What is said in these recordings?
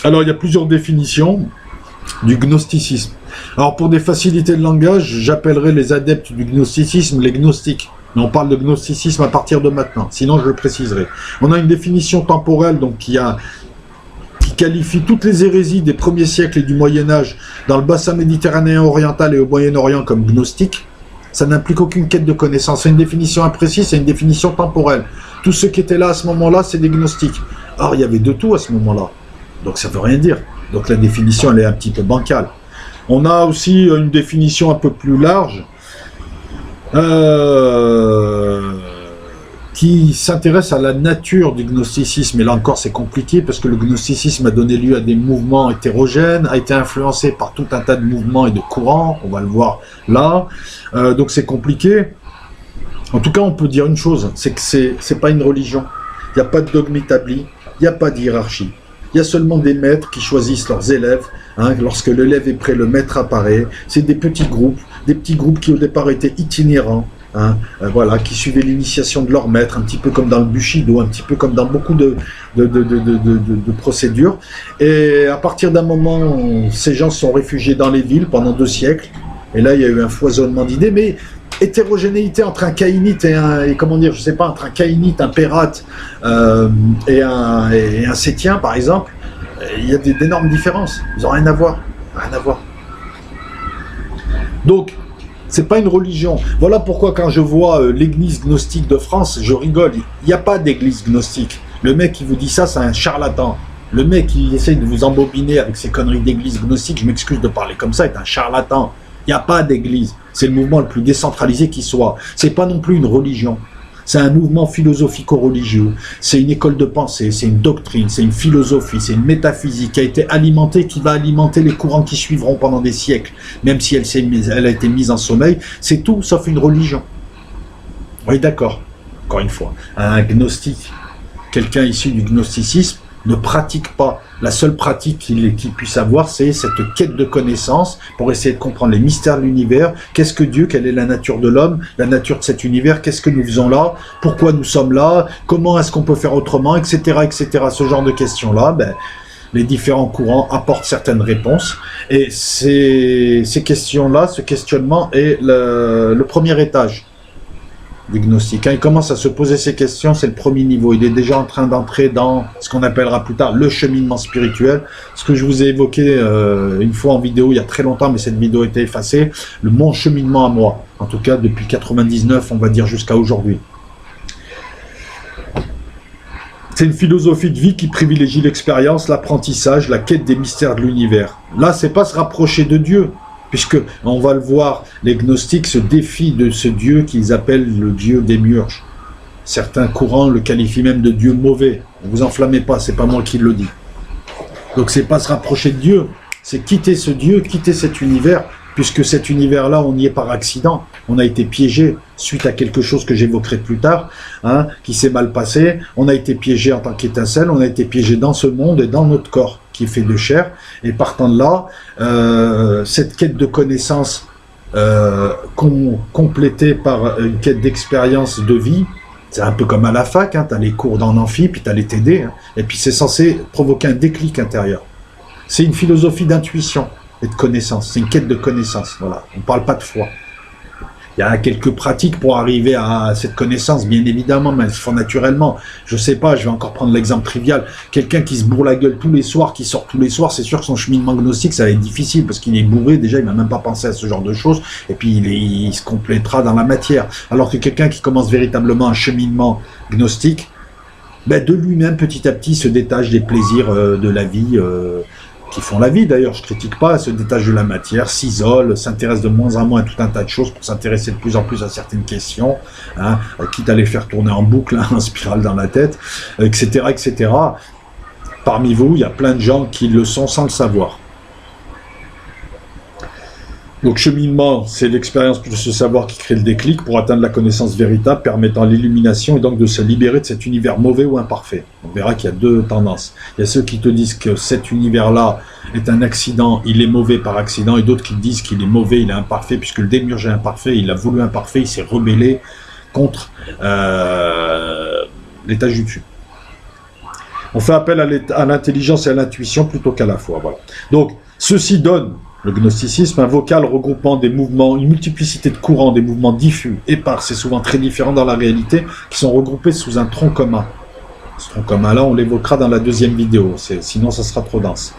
Alors, il y a plusieurs définitions du gnosticisme. Alors, pour des facilités de langage, j'appellerai les adeptes du gnosticisme les gnostiques. Mais on parle de gnosticisme à partir de maintenant, sinon je le préciserai. On a une définition temporelle donc, qui qualifie toutes les hérésies des premiers siècles et du Moyen-Âge dans le bassin méditerranéen oriental et au Moyen-Orient comme gnostique. Ça n'implique aucune quête de connaissance. C'est une définition imprécise, c'est une définition temporelle. Tous ceux qui étaient là à ce moment-là, c'est des gnostiques. Or, il y avait de tout à ce moment-là. Donc ça ne veut rien dire. Donc la définition, elle est un petit peu bancale. On a aussi une définition un peu plus large qui s'intéresse à la nature du gnosticisme. Et là encore, c'est compliqué parce que le gnosticisme a donné lieu à des mouvements hétérogènes, a été influencé par tout un tas de mouvements et de courants. On va le voir là. Donc c'est compliqué. En tout cas, on peut dire une chose, c'est que c'est pas une religion. Il n'y a pas de dogme établi, il n'y a pas de hiérarchie. Il y a seulement des maîtres qui choisissent leurs élèves. Hein, lorsque l'élève est prêt, le maître apparaît. C'est des petits groupes qui au départ étaient itinérants, hein, voilà, qui suivaient l'initiation de leur maître, un petit peu comme dans le Bushido, un petit peu comme dans beaucoup de procédures. Et à partir d'un moment, ces gens sont réfugiés dans les villes pendant 2 siècles. Et là, il y a eu un foisonnement d'idées, mais hétérogénéité entre un caïnite et comment dire, je sais pas, entre un caïnite, un pérate et un sétien, par exemple, il y a d'énormes différences. Ils n'ont rien à voir. Rien à voir. Donc, c'est pas une religion. Voilà pourquoi quand je vois l'église gnostique de France, je rigole. Il n'y a pas d'église gnostique. Le mec qui vous dit ça, c'est un charlatan. Le mec qui essaye de vous embobiner avec ses conneries d'église gnostique, je m'excuse de parler comme ça, est un charlatan. Il n'y a pas d'église. C'est le mouvement le plus décentralisé qui soit. C'est pas non plus une religion. C'est un mouvement philosophico-religieux. C'est une école de pensée, c'est une doctrine, c'est une philosophie, c'est une métaphysique qui a été alimentée, qui va alimenter les courants qui suivront pendant des siècles. Même si elle a été mise en sommeil, c'est tout sauf une religion. Oui, d'accord. Encore une fois, un gnostique, quelqu'un issu du gnosticisme, ne pratique pas. La seule pratique qu'il puisse avoir, c'est cette quête de connaissance pour essayer de comprendre les mystères de l'univers. Qu'est-ce que Dieu? Quelle est la nature de l'homme? La nature de cet univers? Qu'est-ce que nous faisons là? Pourquoi nous sommes là? Comment est-ce qu'on peut faire autrement? Etc. etc. Ce genre de questions-là, les différents courants apportent certaines réponses. Et ces questions-là, ce questionnement est le premier étage du gnostique. Quand il commence à se poser ces questions, c'est le premier niveau. Il est déjà en train d'entrer dans ce qu'on appellera plus tard le cheminement spirituel. Ce que je vous ai évoqué une fois en vidéo il y a très longtemps, mais cette vidéo a été effacée. Mon cheminement à moi. En tout cas, depuis 99, on va dire jusqu'à aujourd'hui. C'est une philosophie de vie qui privilégie l'expérience, l'apprentissage, la quête des mystères de l'univers. Là, c'est pas se rapprocher de Dieu. Puisque, on va le voir, les gnostiques se défient de ce Dieu qu'ils appellent le Dieu démiurge. Certains courants le qualifient même de Dieu mauvais. Ne vous enflammez pas, c'est pas moi qui le dis. Donc c'est pas se rapprocher de Dieu, c'est quitter ce Dieu, quitter cet univers, puisque cet univers-là, on y est par accident. On a été piégé suite à quelque chose que j'évoquerai plus tard, hein, qui s'est mal passé. On a été piégé en tant qu'étincelle, on a été piégé dans ce monde et dans notre corps, qui est fait de chair. Et partant de là, cette quête de connaissance complétée par une quête d'expérience de vie, c'est un peu comme à la fac, hein, tu as les cours dans l'amphi, puis tu as les TD, hein, et puis c'est censé provoquer un déclic intérieur. C'est une philosophie d'intuition et de connaissance, c'est une quête de connaissance, voilà. On ne parle pas de foi. Il y a quelques pratiques pour arriver à cette connaissance, bien évidemment, mais elles se font naturellement. Je sais pas, je vais encore prendre l'exemple trivial. Quelqu'un qui se bourre la gueule tous les soirs, qui sort tous les soirs, c'est sûr que son cheminement gnostique, ça va être difficile, parce qu'il est bourré, déjà, il va même pas penser à ce genre de choses, et puis il se complétera dans la matière. Alors que quelqu'un qui commence véritablement un cheminement gnostique, de lui-même, petit à petit, se détache des plaisirs de la vie, qui font la vie d'ailleurs, je critique pas, se détache de la matière, s'isole, s'intéresse de moins en moins à tout un tas de choses pour s'intéresser de plus en plus à certaines questions, hein, quitte à les faire tourner en boucle, hein, en spirale dans la tête, etc., etc. Parmi vous, il y a plein de gens qui le sont sans le savoir. Donc cheminement, c'est l'expérience de ce savoir qui crée le déclic pour atteindre la connaissance véritable, permettant l'illumination et donc de se libérer de cet univers mauvais ou imparfait. On verra qu'il y a 2 tendances. Il y a ceux qui te disent que cet univers-là est un accident, il est mauvais par accident, et d'autres qui disent qu'il est mauvais, il est imparfait, puisque le démiurge est imparfait, il a voulu imparfait, il s'est rebellé contre l'étage du dessus. On fait appel à l'intelligence et à l'intuition plutôt qu'à la foi. Voilà. Donc, ceci donne, le gnosticisme, un vocal regroupant des mouvements, une multiplicité de courants, des mouvements diffus, épars, c'est souvent très différent dans la réalité, qui sont regroupés sous un tronc commun. Ce tronc commun-là, on l'évoquera dans la deuxième vidéo, sinon ça sera trop dense.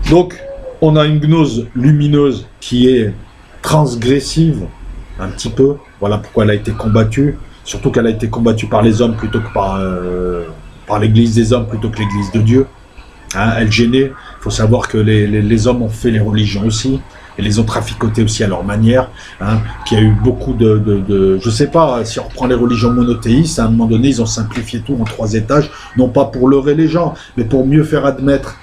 Donc, on a une gnose lumineuse qui est transgressive, un petit peu. Voilà pourquoi elle a été combattue. Surtout qu'elle a été combattue par les hommes plutôt que par l'église des hommes plutôt que l'église de Dieu. Hein, elle gênait. Il faut savoir que les hommes ont fait les religions aussi. Et les ont traficotées aussi à leur manière. Hein, qu'il y a eu beaucoup je sais pas, si on reprend les religions monothéistes, à un moment donné, ils ont simplifié tout en 3 étages. Non pas pour leurrer les gens, mais pour mieux faire admettre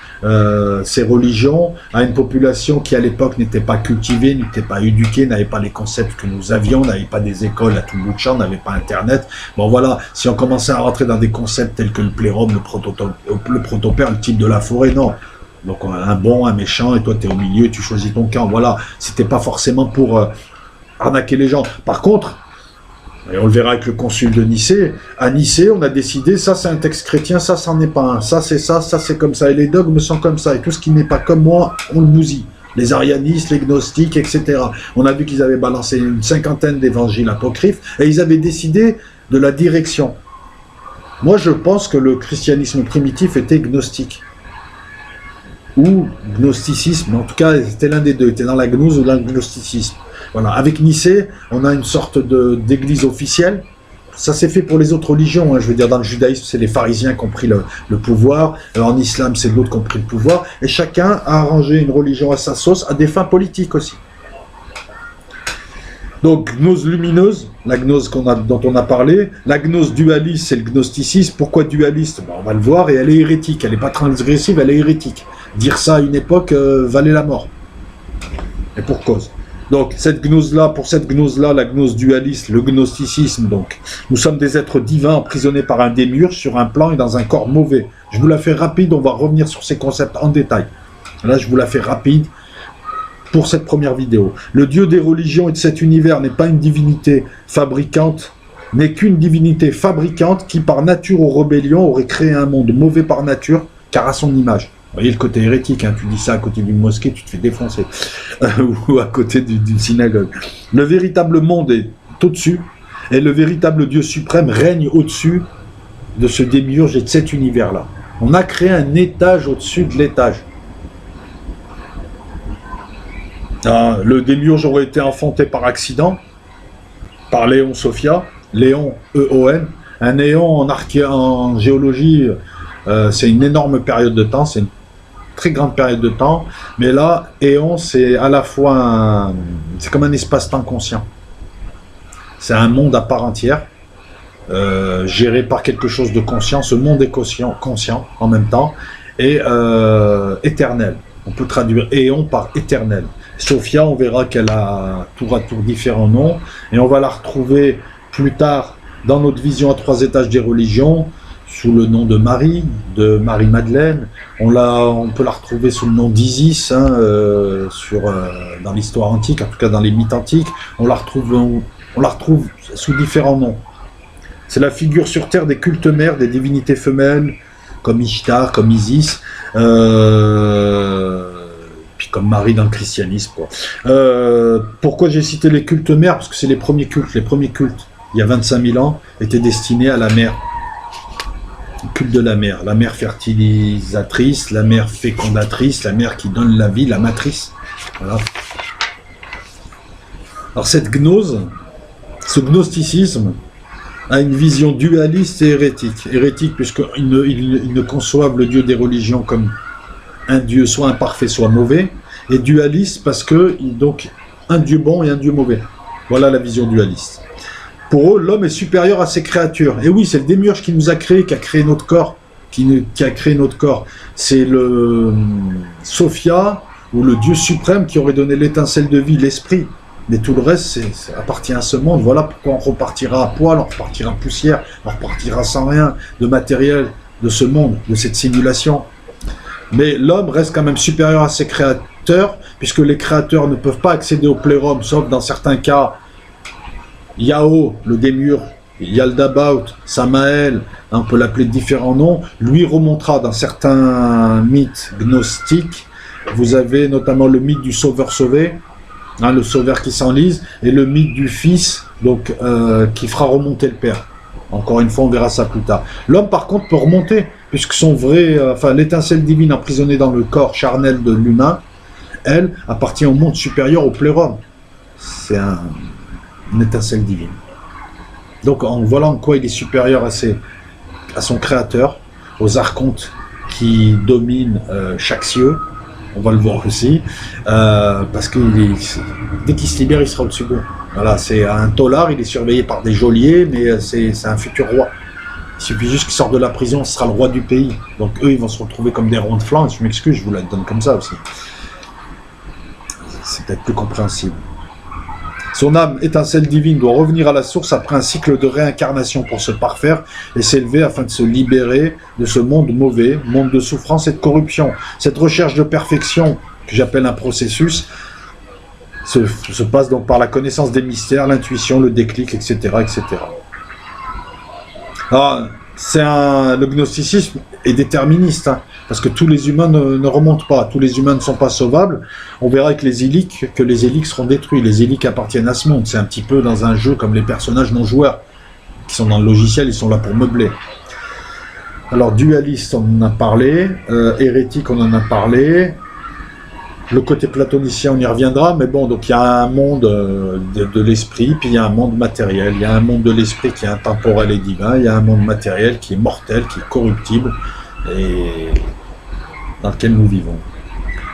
ces religions à une population qui à l'époque n'était pas cultivée, n'était pas éduquée, n'avait pas les concepts que nous avions, n'avait pas des écoles à tout bout de champ, n'avait pas internet. Bon voilà, si on commençait à rentrer dans des concepts tels que le plérum, le protopère, le type de la forêt, non. Donc on a un bon, un méchant, et toi tu es au milieu, tu choisis ton camp. Voilà, c'était pas forcément pour arnaquer les gens. Par contre, et on le verra avec le concile de Nicée, à Nicée, on a décidé, ça c'est un texte chrétien, ça c'en est pas un, ça c'est comme ça, et les dogmes sont comme ça, et tout ce qui n'est pas comme moi, on le bousille. Les arianistes, les gnostiques, etc. On a vu qu'ils avaient balancé une 50aine d'évangiles apocryphes, et ils avaient décidé de la direction. Moi je pense que le christianisme primitif était gnostique. Ou gnosticisme, en tout cas c'était l'un des deux, était dans la gnose ou l'agnosticisme. Voilà. Avec Nicée, on a une sorte d'église officielle. Ça s'est fait pour les autres religions, hein. Je veux dire, dans le judaïsme, c'est les pharisiens qui ont pris le pouvoir. En islam, c'est d'autres qui ont pris le pouvoir. Et chacun a arrangé une religion à sa sauce, à des fins politiques aussi. Donc, gnose lumineuse, la gnose dont on a parlé. La gnose dualiste, c'est le gnosticisme. Pourquoi dualiste? On va le voir, et elle est hérétique. Elle n'est pas transgressive, elle est hérétique. Dire ça à une époque valait la mort. Et pour cause. Donc, pour cette gnose-là, la gnose dualiste, le gnosticisme, donc, nous sommes des êtres divins emprisonnés par un démiurge sur un plan et dans un corps mauvais. Je vous la fais rapide, on va revenir sur ces concepts en détail. Là, je vous la fais rapide pour cette première vidéo. Le Dieu des religions et de cet univers n'est pas une divinité fabricante, n'est qu'une divinité fabricante qui, par nature ou rébellion, aurait créé un monde mauvais par nature, car à son image. Vous voyez le côté hérétique, hein, tu dis ça à côté d'une mosquée, tu te fais défoncer. Ou à côté d'une synagogue. Le véritable monde est au-dessus, et le véritable Dieu suprême règne au-dessus de ce démiurge et de cet univers-là. On a créé un étage au-dessus de l'étage. Le démiurge aurait été enfanté par accident, par Léon Sophia, Léon, E-O-N. Un éon en géologie, c'est une énorme période de temps, c'est une très grande période de temps, mais là, éon, c'est à la fois c'est comme un espace-temps conscient. C'est un monde à part entière, géré par quelque chose de conscient. Ce monde est conscient en même temps, et éternel. On peut traduire éon par éternel. Sophia, on verra qu'elle a tour à tour différents noms, et on va la retrouver plus tard dans notre vision à 3 étages des religions, sous le nom de Marie-Madeleine. On peut la retrouver sous le nom d'Isis, hein, dans l'histoire antique, en tout cas dans les mythes antiques. On la retrouve sous différents noms. C'est la figure sur terre des cultes mères, des divinités femelles, comme Ishtar, comme Isis, puis comme Marie dans le christianisme, quoi. Pourquoi j'ai cité les cultes mères? Parce que c'est les premiers cultes. Les premiers cultes, il y a 25 000 ans, étaient destinés à la mère. Le culte de la mère fertilisatrice, la mère fécondatrice, la mère qui donne la vie, la matrice. Voilà. Alors cette gnose, ce gnosticisme, a une vision dualiste et hérétique. Hérétique puisqu'ils ne conçoivent le Dieu des religions comme un Dieu soit imparfait, soit mauvais, et dualiste parce que, donc, un Dieu bon et un Dieu mauvais. Voilà la vision dualiste. Pour eux, l'homme est supérieur à ses créatures. Et oui, c'est le démiurge qui nous a créés, qui a créé notre corps. Qui a créé notre corps. C'est le Sophia, ou le Dieu suprême, qui aurait donné l'étincelle de vie, l'esprit. Mais tout le reste, ça appartient à ce monde. Voilà pourquoi on repartira à poil, on repartira poussière, on repartira sans rien de matériel de ce monde, de cette simulation. Mais l'homme reste quand même supérieur à ses créateurs, puisque les créateurs ne peuvent pas accéder au plérum, sauf dans certains cas. Yao, le démiurge, Yaldabaoth, Samael, on peut l'appeler de différents noms, lui remontera dans certains mythes gnostiques. Vous avez notamment le mythe du sauveur sauvé, hein, le sauveur qui s'enlise, et le mythe du fils, donc qui fera remonter le père. Encore une fois, on verra ça plus tard. L'homme, par contre, peut remonter, puisque son vrai, l'étincelle divine emprisonnée dans le corps charnel de l'humain, elle, appartient au monde supérieur, au plérum. C'est une étincelle divine. Donc, voilà en quoi il est supérieur à son créateur, aux archontes qui dominent chaque cieux. On va le voir aussi, parce que dès qu'il se libère, il sera au-dessus d'eux. Voilà, c'est un tolard, il est surveillé par des geôliers, mais c'est un futur roi. Il suffit juste qu'il sorte de la prison, ce sera le roi du pays. Donc eux, ils vont se retrouver comme des ronds de flanc. Je m'excuse, je vous la donne comme ça aussi. C'est peut-être plus compréhensible. Son âme, étincelle divine, doit revenir à la source après un cycle de réincarnation pour se parfaire et s'élever afin de se libérer de ce monde mauvais, monde de souffrance et de corruption. Cette recherche de perfection, que j'appelle un processus, se passe donc par la connaissance des mystères, l'intuition, le déclic, etc. etc. Alors, le gnosticisme est déterministe, hein, parce que tous les humains ne remontent pas, tous les humains ne sont pas sauvables. On verra avec les éliques que les éliques seront détruits. Les éliques appartiennent à ce monde. C'est un petit peu dans un jeu comme les personnages non joueurs qui sont dans le logiciel, ils sont là pour meubler. Alors dualiste, on en a parlé, hérétique, on en a parlé. Le côté platonicien, on y reviendra, mais bon, donc il y a un monde de l'esprit, puis il y a un monde matériel. Il y a un monde de l'esprit qui est intemporel et divin, il y a un monde matériel qui est mortel, qui est corruptible, et dans lequel nous vivons.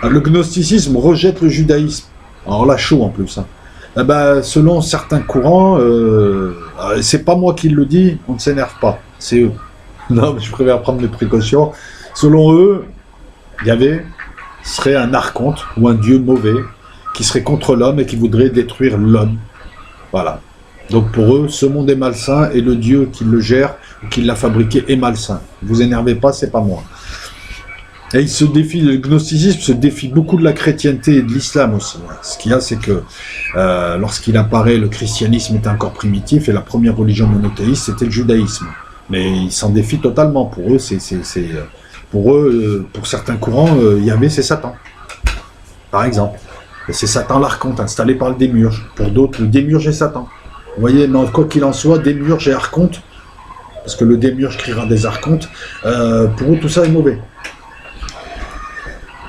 Alors, le gnosticisme rejette le judaïsme. Alors là, chaud en plus. Hein. Eh ben, selon certains courants, c'est pas moi qui le dis, on ne s'énerve pas, c'est eux. Non, mais je préfère prendre mes précautions. Selon eux, Yahvé serait un archonte ou un dieu mauvais qui serait contre l'homme et qui voudrait détruire l'homme. Voilà. Donc pour eux, ce monde est malsain et le dieu qui le gère ou qui l'a fabriqué est malsain. Ne vous énervez pas, c'est pas moi. Et le gnosticisme se défie beaucoup de la chrétienté et de l'islam aussi. Ce qu'il y a, c'est que lorsqu'il apparaît, le christianisme était encore primitif et la première religion monothéiste, c'était le judaïsme. Mais il s'en défie totalement. Pour eux, pour certains courants, Yahvé, c'est Satan. Par exemple. Et c'est Satan l'archonte, installé par le démiurge. Pour d'autres, le démiurge est Satan. Vous voyez, non, quoi qu'il en soit, démiurge et archonte, parce que le démiurge criera des archontes, pour eux, tout ça est mauvais.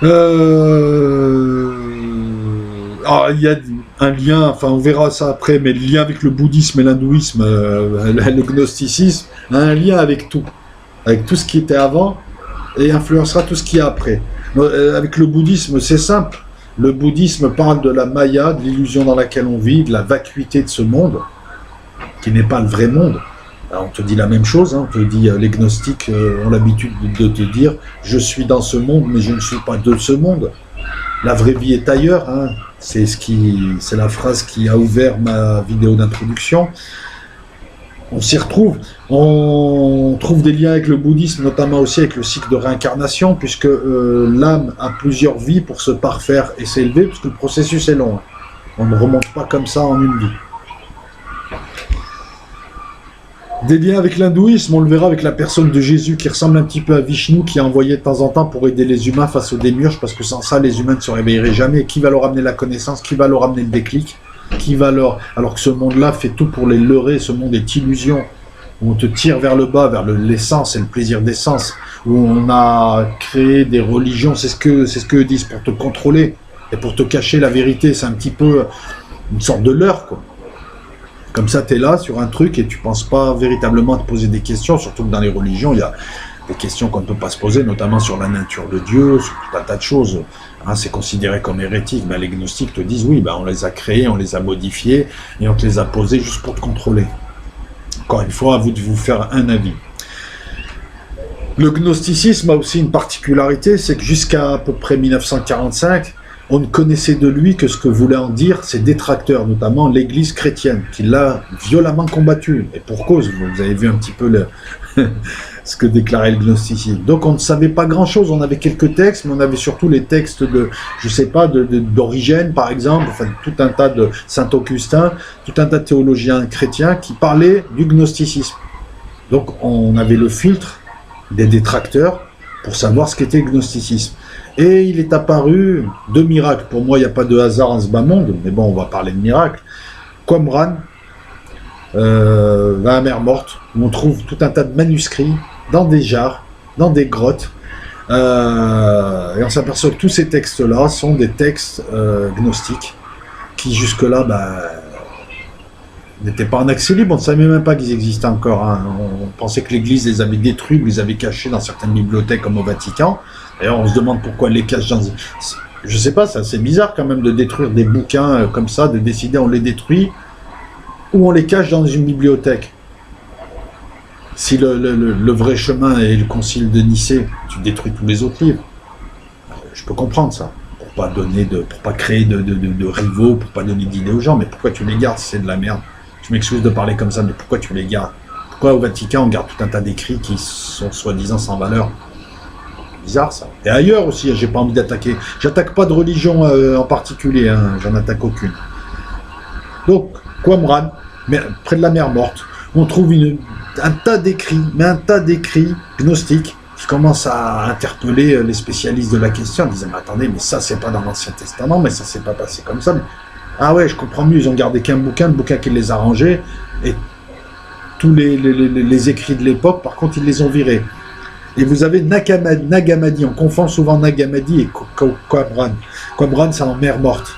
Il y a un lien, enfin on verra ça après, mais le lien avec le bouddhisme et l'hindouisme, le gnosticisme, a un lien avec tout ce qui était avant, et influencera tout ce qui est après. Avec le bouddhisme, c'est simple. Le bouddhisme parle de la maya, de l'illusion dans laquelle on vit, de la vacuité de ce monde, qui n'est pas le vrai monde. Alors, on te dit la même chose, hein, on te dit, les gnostiques ont l'habitude de te dire « je suis dans ce monde, mais je ne suis pas de ce monde ». La vraie vie est ailleurs, hein. C'est la phrase qui a ouvert ma vidéo d'introduction. On s'y retrouve. On trouve des liens avec le bouddhisme, notamment aussi avec le cycle de réincarnation, puisque l'âme a plusieurs vies pour se parfaire et s'élever, puisque le processus est long. On ne remonte pas comme ça en une vie. Des liens avec l'hindouisme, on le verra avec la personne de Jésus qui ressemble un petit peu à Vishnu, qui est envoyé de temps en temps pour aider les humains face aux démiurges, parce que sans ça, les humains ne se réveilleraient jamais. Qui va leur amener la connaissance? Qui va leur amener le déclic? Alors que ce monde-là fait tout pour les leurrer, ce monde est illusion, où on te tire vers le bas, vers l'essence et le plaisir d'essence, où on a créé des religions, c'est ce que disent, pour te contrôler et pour te cacher la vérité. C'est un petit peu une sorte de leurre, quoi. Comme ça, tu es là sur un truc et tu penses pas véritablement à te poser des questions, surtout que dans les religions, il y a des questions qu'on ne peut pas se poser, notamment sur la nature de Dieu, sur tout un tas de choses. Hein, c'est considéré comme hérétique. Ben, les gnostiques te disent, oui, ben, on les a créés, on les a modifiés, et on te les a posés juste pour te contrôler. Encore une fois, à vous de vous faire un avis. Le gnosticisme a aussi une particularité, c'est que jusqu'à à peu près 1945, on ne connaissait de lui que ce que voulaient en dire ses détracteurs, notamment l'Église chrétienne, qui l'a violemment combattu. Et pour cause, vous avez vu un petit peu ce que déclarait le gnosticisme. Donc on ne savait pas grand-chose, on avait quelques textes, mais on avait surtout les textes de, je sais pas, d'Origène par exemple, enfin tout un tas de Saint-Augustin, tout un tas de théologiens chrétiens qui parlaient du gnosticisme. Donc on avait le filtre des détracteurs pour savoir ce qu'était le gnosticisme. Et il est apparu deux miracles. Pour moi, il n'y a pas de hasard en ce bas monde, mais bon, on va parler de miracles. Qumran, la mer morte, où on trouve tout un tas de manuscrits dans des jarres, dans des grottes, et on s'aperçoit que tous ces textes-là sont des textes gnostiques, qui jusque-là n'étaient pas en accès libre, on ne savait même pas qu'ils existaient encore. Hein. On pensait que l'Église les avait détruits, ou les avait cachés dans certaines bibliothèques comme au Vatican. D'ailleurs, on se demande pourquoi elle les cache dans... Je sais pas, c'est assez bizarre quand même de détruire des bouquins comme ça, de décider on les détruit, ou on les cache dans une bibliothèque. Si le vrai chemin est le concile de Nicée, tu détruis tous les autres livres. Je peux comprendre ça, pour pas créer de rivaux, pour pas donner d'idées aux gens, mais pourquoi tu les gardes si c'est de la merde? Je m'excuse de parler comme ça, mais pourquoi tu les gardes? Pourquoi au Vatican on garde tout un tas d'écrits qui sont soi-disant sans valeur? Bizarre ça. Et ailleurs aussi, j'ai pas envie d'attaquer. J'attaque pas de religion en particulier, hein, j'en attaque aucune. Donc, Qumran, près de la mer morte, on trouve un tas d'écrits, mais un tas d'écrits gnostiques qui commencent à interpeller les spécialistes de la question en disant mais attendez, mais ça c'est pas dans l'Ancien Testament, mais ça s'est pas passé comme ça. Mais... Ah ouais, je comprends mieux, ils ont gardé qu'un bouquin, le bouquin qui les a rangés, et tous les écrits de l'époque, par contre, ils les ont virés. Et vous avez Nagamadi, on confond souvent Nagamadi et Qumran. Qumran, c'est en mer morte.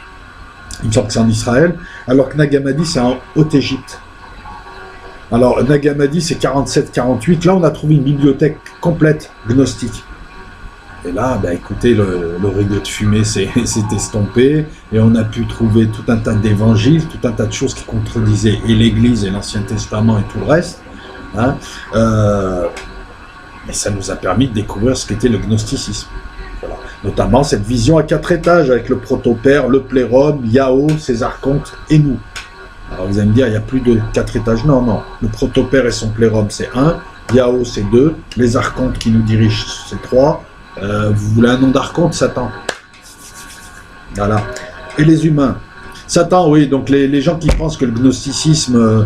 Il me semble que c'est en Israël, alors que Nagamadi, c'est en Haute-Égypte. Alors, Nagamadi, c'est 47-48. Là, on a trouvé une bibliothèque complète gnostique. Et là, écoutez, le rideau de fumée s'est estompé, et on a pu trouver tout un tas d'évangiles, tout un tas de choses qui contredisaient et l'Église, et l'Ancien Testament, et tout le reste. Hein. Et ça nous a permis de découvrir ce qu'était le gnosticisme. Voilà. Notamment cette vision à 4 étages, avec le protopère, le plérum, Yahoo, ses archontes et nous. Alors vous allez me dire, il y a plus de 4 étages. Non, non. Le protopère et son plérum, c'est 1. Yahoo, c'est 2. Les archontes qui nous dirigent, c'est 3. Vous voulez un nom d'archonte? Satan. Voilà. Et les humains. Satan, oui, donc les gens qui pensent que le gnosticisme,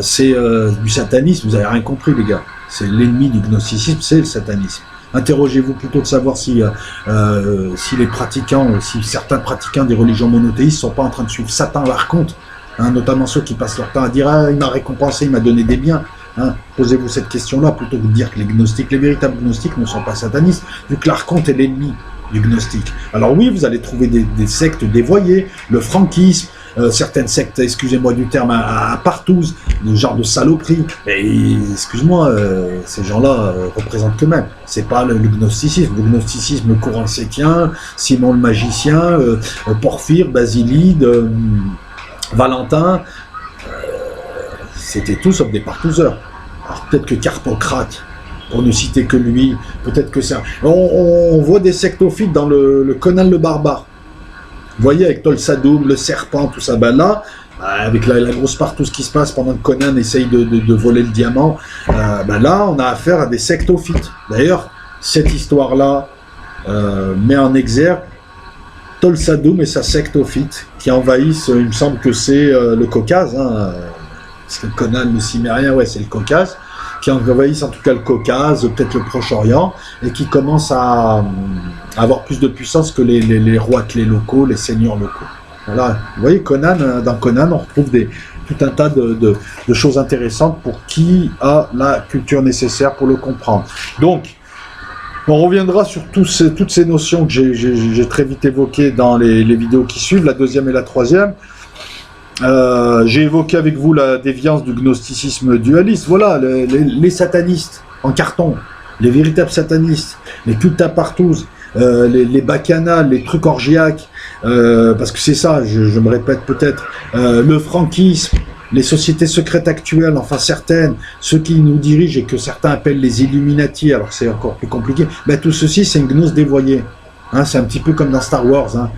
c'est du satanisme, vous n'avez rien compris, les gars. C'est l'ennemi du gnosticisme, c'est le satanisme. Interrogez-vous plutôt de savoir si les pratiquants, si certains pratiquants des religions monothéistes ne sont pas en train de suivre Satan l'archonte, hein, notamment ceux qui passent leur temps à dire « Ah, il m'a récompensé, il m'a donné des biens hein. ». Posez-vous cette question-là plutôt que de dire que les gnostiques, les véritables gnostiques ne sont pas satanistes, vu que l'archonte est l'ennemi du gnostique. Alors oui, vous allez trouver des sectes dévoyées, le franquisme, certaines sectes, excusez-moi du terme, à partouze, le genre de saloperie. Et excuse-moi, ces gens-là représentent qu'eux-mêmes. C'est pas le gnosticisme. Le gnosticisme, le courant sétien, Simon le magicien, Porphyre, Basilide, Valentin, c'était tout sauf des partouzeurs. Alors peut-être que Carpocrate, pour ne citer que lui, peut-être que ça. On voit des sectophytes dans le Conan le barbare. Vous voyez, avec Tolsadoum, le serpent, tout ça, là, avec la grosse partouze qui se passe pendant que Conan essaye de voler le diamant, là, on a affaire à des sectophytes. D'ailleurs, cette histoire-là met en exergue Tolsadoum et sa sectophyte qui envahissent, il me semble que c'est le Caucase, hein, parce que Conan le Cimérien, ouais, c'est le Caucase, qui envahissent en tout cas le Caucase, peut-être le Proche-Orient, et qui commencent à avoir plus de puissance que les rois clés locaux, les seigneurs locaux. Voilà. Vous voyez, dans Conan, on retrouve tout un tas de choses intéressantes pour qui a la culture nécessaire pour le comprendre. Donc, on reviendra sur toutes ces notions que j'ai très vite évoquées dans les vidéos qui suivent, la deuxième et la troisième. J'ai évoqué avec vous la déviance du gnosticisme dualiste. Voilà, les satanistes en carton, les véritables satanistes, les cultes à partouze, les bacchanales, les trucs orgiaques, parce que c'est ça, je me répète peut-être, le franquisme, les sociétés secrètes actuelles, enfin certaines, ceux qui nous dirigent et que certains appellent les Illuminati, alors c'est encore plus compliqué, tout ceci c'est une gnose dévoyée. Hein, c'est un petit peu comme dans Star Wars, hein.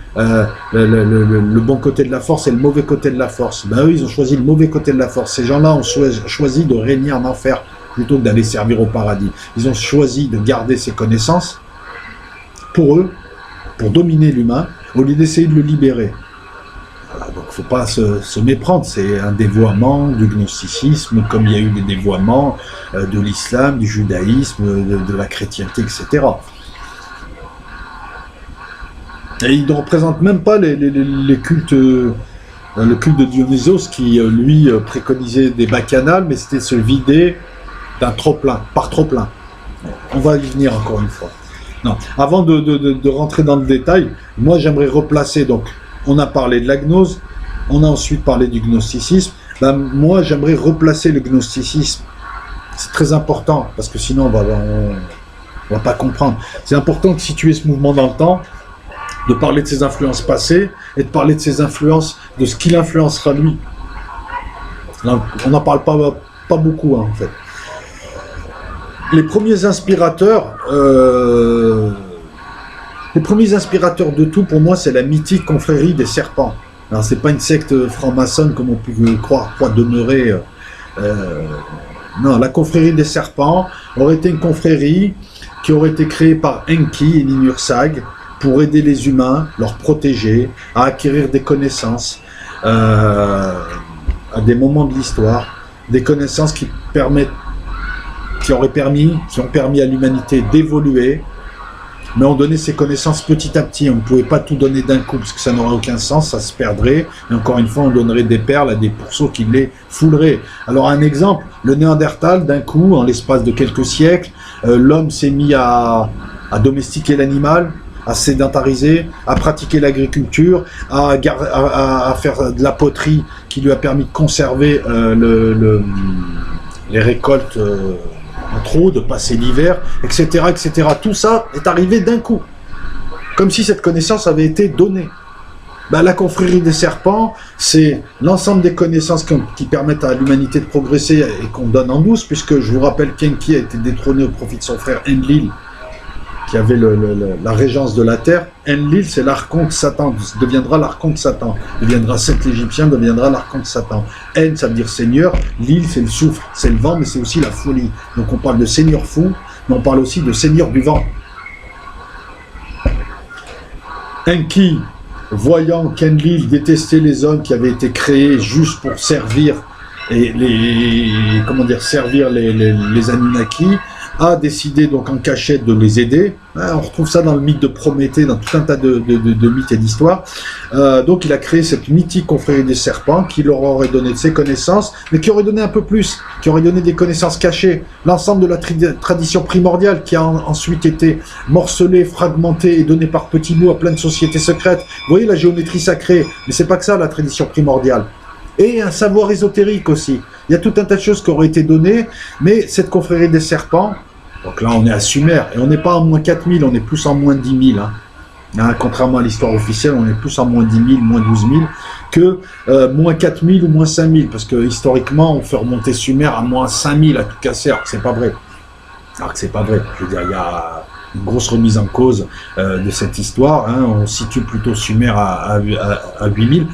Le bon côté de la force et le mauvais côté de la force. Eux, ils ont choisi le mauvais côté de la force. Ces gens-là ont choisi de régner en enfer plutôt que d'aller servir au paradis. Ils ont choisi de garder ces connaissances pour eux, pour dominer l'humain, au lieu d'essayer de le libérer. Voilà, donc il ne faut pas se méprendre, c'est un dévoiement du gnosticisme, comme il y a eu des dévoiements de l'islam, du judaïsme, de la chrétienté, etc. Et il ne représente même pas les cultes, le culte de Dionysos qui, lui, préconisait des bacchanales, mais c'était se vider d'un trop-plein, par trop-plein. On va y venir encore une fois. Non. Avant de rentrer dans le détail, moi j'aimerais replacer, donc on a parlé de la gnose, on a ensuite parlé du gnosticisme, ben, moi j'aimerais replacer le gnosticisme, c'est très important, parce que sinon on va pas comprendre. C'est important de situer ce mouvement dans le temps, de parler de ses influences passées, et de parler de ses influences, de ce qu'il influencera lui. Là, on n'en parle pas beaucoup, hein, en fait. Les premiers inspirateurs de tout, pour moi, c'est la mythique confrérie des serpents. Alors, c'est pas une secte franc-maçonne comme on peut croire demeurer. Non, la confrérie des serpents aurait été une confrérie qui aurait été créée par Enki et Ninursag pour aider les humains, leur protéger, à acquérir des connaissances à des moments de l'histoire, des connaissances qui ont permis à l'humanité d'évoluer, mais on donnait ces connaissances petit à petit. On ne pouvait pas tout donner d'un coup, parce que ça n'aurait aucun sens, ça se perdrait, et encore une fois, on donnerait des perles à des pourceaux qui les fouleraient. Alors un exemple, le Néandertal, d'un coup, en l'espace de quelques siècles, l'homme s'est mis à domestiquer l'animal, à sédentariser, à pratiquer l'agriculture, à faire de la poterie qui lui a permis de conserver les récoltes en trop, de passer l'hiver, etc., etc. Tout ça est arrivé d'un coup, comme si cette connaissance avait été donnée. Ben, la confrérie des serpents, c'est l'ensemble des connaissances qui permettent à l'humanité de progresser et qu'on donne en douce, puisque je vous rappelle qu'Enki a été détrôné au profit de son frère Enlil, qui avait la régence de la terre. Enlil, c'est l'archonte Satan, deviendra l'archonte Satan, deviendra Seth l'Égyptien, deviendra l'archonte Satan. En, ça veut dire seigneur, Lil, c'est le souffle, c'est le vent, mais c'est aussi la folie. Donc on parle de seigneur fou, mais on parle aussi de seigneur du vent. Enki, voyant qu'Enlil détestait les hommes qui avaient été créés juste pour servir servir les Anunnaki, a décidé donc en cachette de les aider. On retrouve ça dans le mythe de Prométhée, dans tout un tas de mythes et d'histoires. Donc il a créé cette mythique confrérie des serpents qui leur aurait donné de ses connaissances, mais qui aurait donné un peu plus, qui aurait donné des connaissances cachées. L'ensemble de la tradition primordiale qui a ensuite été morcelée, fragmentée et donnée par petits bouts à plein de sociétés secrètes. Vous voyez la géométrie sacrée, mais c'est pas que ça la tradition primordiale. Et un savoir ésotérique aussi. Il y a tout un tas de choses qui auraient été données, mais cette confrérie des serpents, donc là on est à Sumer, et on n'est pas en moins 4000, on est plus en moins 10 000. Contrairement à l'histoire officielle, on est plus en moins 10 000, moins 12 000, que moins 4000 ou moins 5000, parce que historiquement on fait remonter Sumer à moins 5000 à tout casser, alors que c'est pas vrai. Alors que c'est pas vrai, je veux dire, il y a une grosse remise en cause de cette histoire, on situe plutôt Sumer à 8000.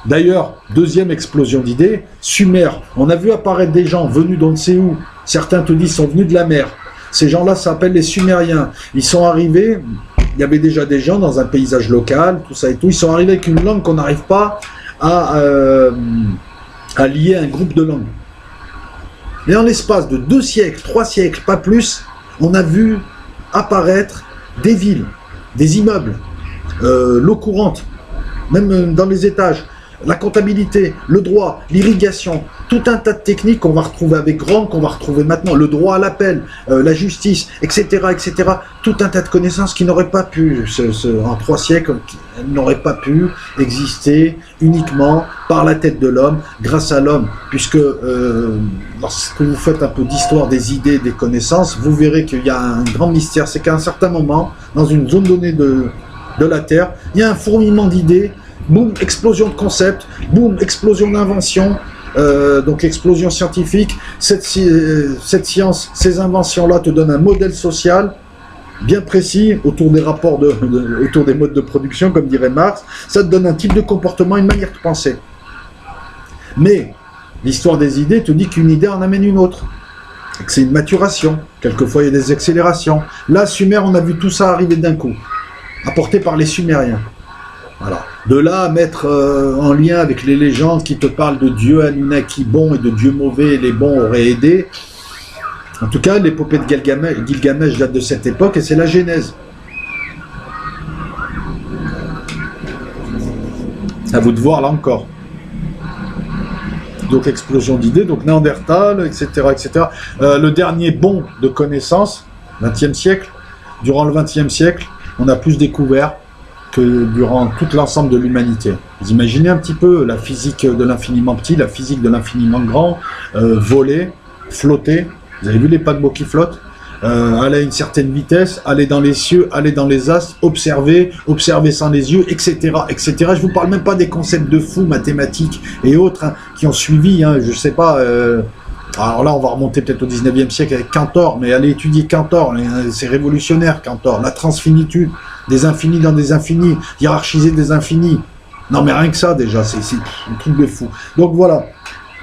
D'ailleurs, deuxième explosion d'idées, Sumer, on a vu apparaître des gens venus d'on ne sait où, certains te disent sont venus de la mer, ces gens-là s'appellent les Sumériens, ils sont arrivés, il y avait déjà des gens dans un paysage local, tout ça et tout, ils sont arrivés avec une langue qu'on n'arrive pas à lier à un groupe de langues. Mais en l'espace de 2 siècles, 3 siècles, pas plus, on a vu apparaître des villes, des immeubles, l'eau courante, même dans les étages, la comptabilité, le droit, l'irrigation, tout un tas de techniques qu'on va retrouver avec Rome, qu'on va retrouver maintenant, le droit à l'appel, la justice, etc., etc. Tout un tas de connaissances qui n'auraient pas pu, en 3 siècles, n'auraient pas pu exister uniquement par la tête de l'homme, grâce à l'homme, puisque lorsque vous faites un peu d'histoire des idées, des connaissances, vous verrez qu'il y a un grand mystère, c'est qu'à un certain moment, dans une zone donnée de la Terre, il y a un fourmillement d'idées, boum, explosion de concepts, boum, explosion d'inventions, donc explosion scientifique. Cette science, ces inventions-là te donnent un modèle social bien précis autour des rapports, autour des modes de production, comme dirait Marx. Ça te donne un type de comportement, une manière de penser. Mais l'histoire des idées te dit qu'une idée en amène une autre. C'est une maturation. Quelquefois, il y a des accélérations. Là, Sumer, on a vu tout ça arriver d'un coup, apporté par les Sumériens. Voilà. De là à mettre en lien avec les légendes qui te parlent de dieux Anunnaki bons et de dieux mauvais, et les bons auraient aidé. En tout cas, l'épopée de Gilgamesh date de cette époque et c'est la Genèse. À vous de voir là encore. Donc explosion d'idées, donc Néandertal, etc. etc. Le dernier bond de connaissances, 20e siècle, durant le 20e siècle, on a plus découvert que durant tout l'ensemble de l'humanité. Vous imaginez un petit peu la physique de l'infiniment petit, la physique de l'infiniment grand, voler, flotter. Vous avez vu les paquebots qui flottent, aller à une certaine vitesse, aller dans les cieux, aller dans les astres, observer, observer sans les yeux, etc., etc. Je vous parle même pas des concepts de fous, mathématiques et autres hein, qui ont suivi, hein, je sais pas... alors là, on va remonter peut-être au 19e siècle avec Cantor, mais allez étudier Cantor, c'est révolutionnaire Cantor, la transfinitude, des infinis dans des infinis, hiérarchiser des infinis. Non mais rien que ça déjà, c'est un truc de fou. Donc voilà,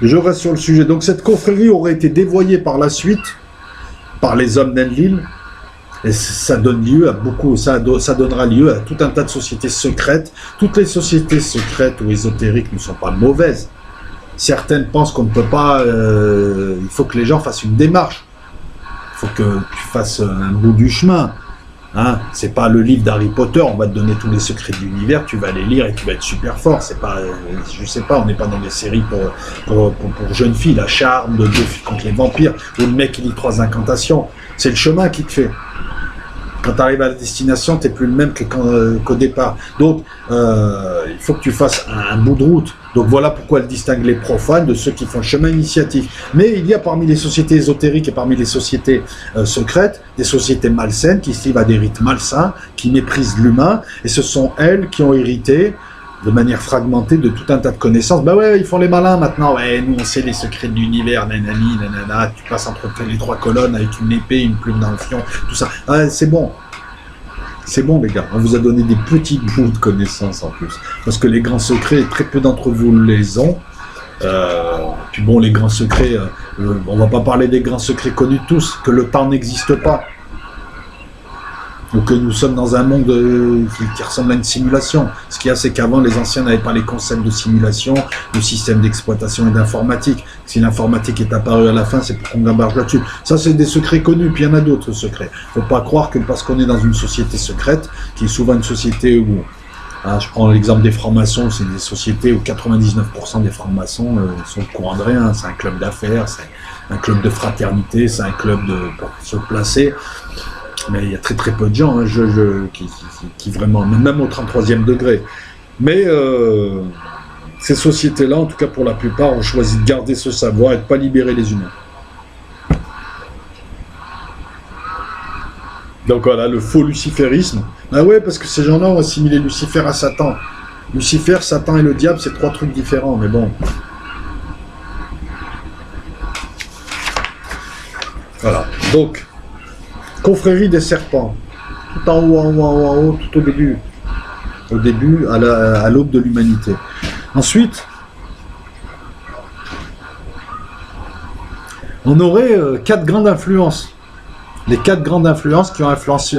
je reste sur le sujet. Donc cette confrérie aurait été dévoyée par la suite par les hommes d'Enlil, et ça donne lieu à beaucoup, ça donnera lieu à tout un tas de sociétés secrètes. Toutes les sociétés secrètes ou ésotériques ne sont pas mauvaises. Certaines pensent qu'on ne peut pas, il faut que les gens fassent une démarche. Il faut que tu fasses un bout du chemin. Hein, c'est pas le livre d'Harry Potter, on va te donner tous les secrets de l'univers, tu vas les lire et tu vas être super fort. C'est pas, je sais pas, on n'est pas dans des séries pour jeunes filles, la charme, de filles contre les vampires, où le mec il lit 3 incantations. C'est le chemin qui te fait. Quand tu arrives à la destination, tu n'es plus le même qu'au départ. Donc, il faut que tu fasses un bout de route. Donc voilà pourquoi elle distingue les profanes de ceux qui font le chemin initiatique. Mais il y a parmi les sociétés ésotériques et parmi les sociétés secrètes, des sociétés malsaines qui suivent à des rites malsains, qui méprisent l'humain, et ce sont elles qui ont hérité de manière fragmentée de tout un tas de connaissances. Bah ouais, ils font les malins maintenant. Ouais, nous on sait les secrets de l'univers, nanani, nanana. Tu passes entre les 3 colonnes avec une épée, une plume dans le fion, tout ça. Ah, c'est bon. C'est bon les gars, on vous a donné des petits bouts de connaissances en plus. Parce que les grands secrets, très peu d'entre vous les ont. Puis bon, les grands secrets, on va pas parler des grands secrets connus de tous, que le temps n'existe pas. Ou que nous sommes dans un monde qui ressemble à une simulation. Ce qu'il y a, c'est qu'avant, les anciens n'avaient pas les concepts de simulation, de système d'exploitation et d'informatique. Si l'informatique est apparue à la fin, c'est pour qu'on gambarge là-dessus. Ça, c'est des secrets connus, puis il y en a d'autres secrets. Faut pas croire que parce qu'on est dans une société secrète, qui est souvent une société où... Hein, je prends l'exemple des francs-maçons, c'est des sociétés où 99% des francs-maçons sont au courant de rien. C'est un club d'affaires, c'est un club de fraternité, c'est un club pour se placer. Mais il y a très très peu de gens hein, qui vraiment, même au 33e degré. Mais ces sociétés-là, en tout cas pour la plupart, ont choisi de garder ce savoir et de ne pas libérer les humains. Donc voilà, le faux luciférisme. Ah ouais, parce que ces gens-là ont assimilé Lucifer à Satan. Lucifer, Satan et le diable, c'est 3 trucs différents, mais bon. Voilà, donc... Confrérie des serpents, tout en haut, en haut, en haut, tout au début, à l'aube de l'humanité. Ensuite, on aurait 4 grandes influences. Les 4 grandes influences qui ont influencé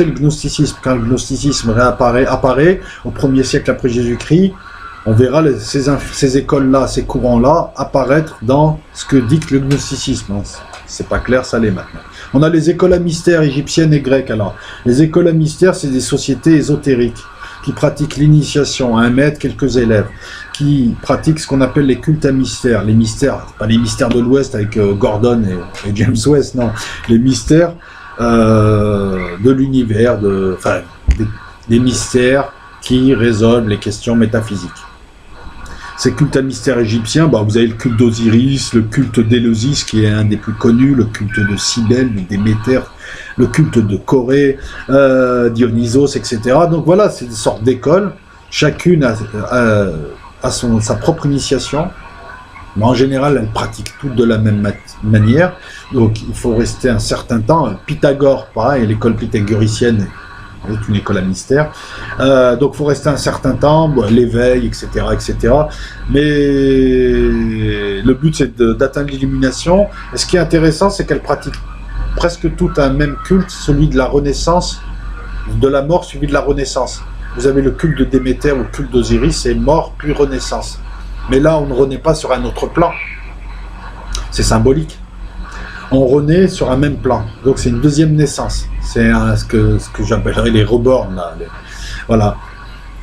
le gnosticisme. Quand le gnosticisme apparaît au 1er siècle après Jésus-Christ, on verra ces écoles-là, ces courants-là apparaître dans ce que dicte le gnosticisme. C'est pas clair, ça l'est maintenant. On a les écoles à mystère égyptiennes et grecques. Alors, les écoles à mystère, c'est des sociétés ésotériques qui pratiquent l'initiation, un maître, quelques élèves, qui pratiquent ce qu'on appelle les cultes à mystère. Les mystères, pas les mystères de l'Ouest avec Gordon et James West, non. Les mystères de l'univers, des mystères qui résolvent les questions métaphysiques. Ces cultes à mystère égyptiens, vous avez le culte d'Osiris, le culte d'Éleusis qui est un des plus connus, le culte de Cybèle, de Déméter, le culte de Corée, Dionysos, etc. Donc voilà, c'est des sortes d'écoles. Chacune a sa propre initiation, mais en général, elles pratiquent toutes de la même manière. Donc il faut rester un certain temps. Pythagore, pareil, l'école pythagoricienne, est une école à mystère. Donc il faut rester un certain temps, l'éveil, etc., etc. Mais le but c'est d'atteindre l'illumination. Et ce qui est intéressant, c'est qu'elles pratiquent presque tout un même culte, celui de la renaissance, de la mort suivi de la renaissance. Vous avez le culte de Déméter ou le culte d'Osiris, c'est mort puis renaissance. Mais là, on ne renaît pas sur un autre plan. C'est symbolique. On renaît sur un même plan. Donc c'est une deuxième naissance. C'est ce que j'appellerais les reborn. Là. Voilà.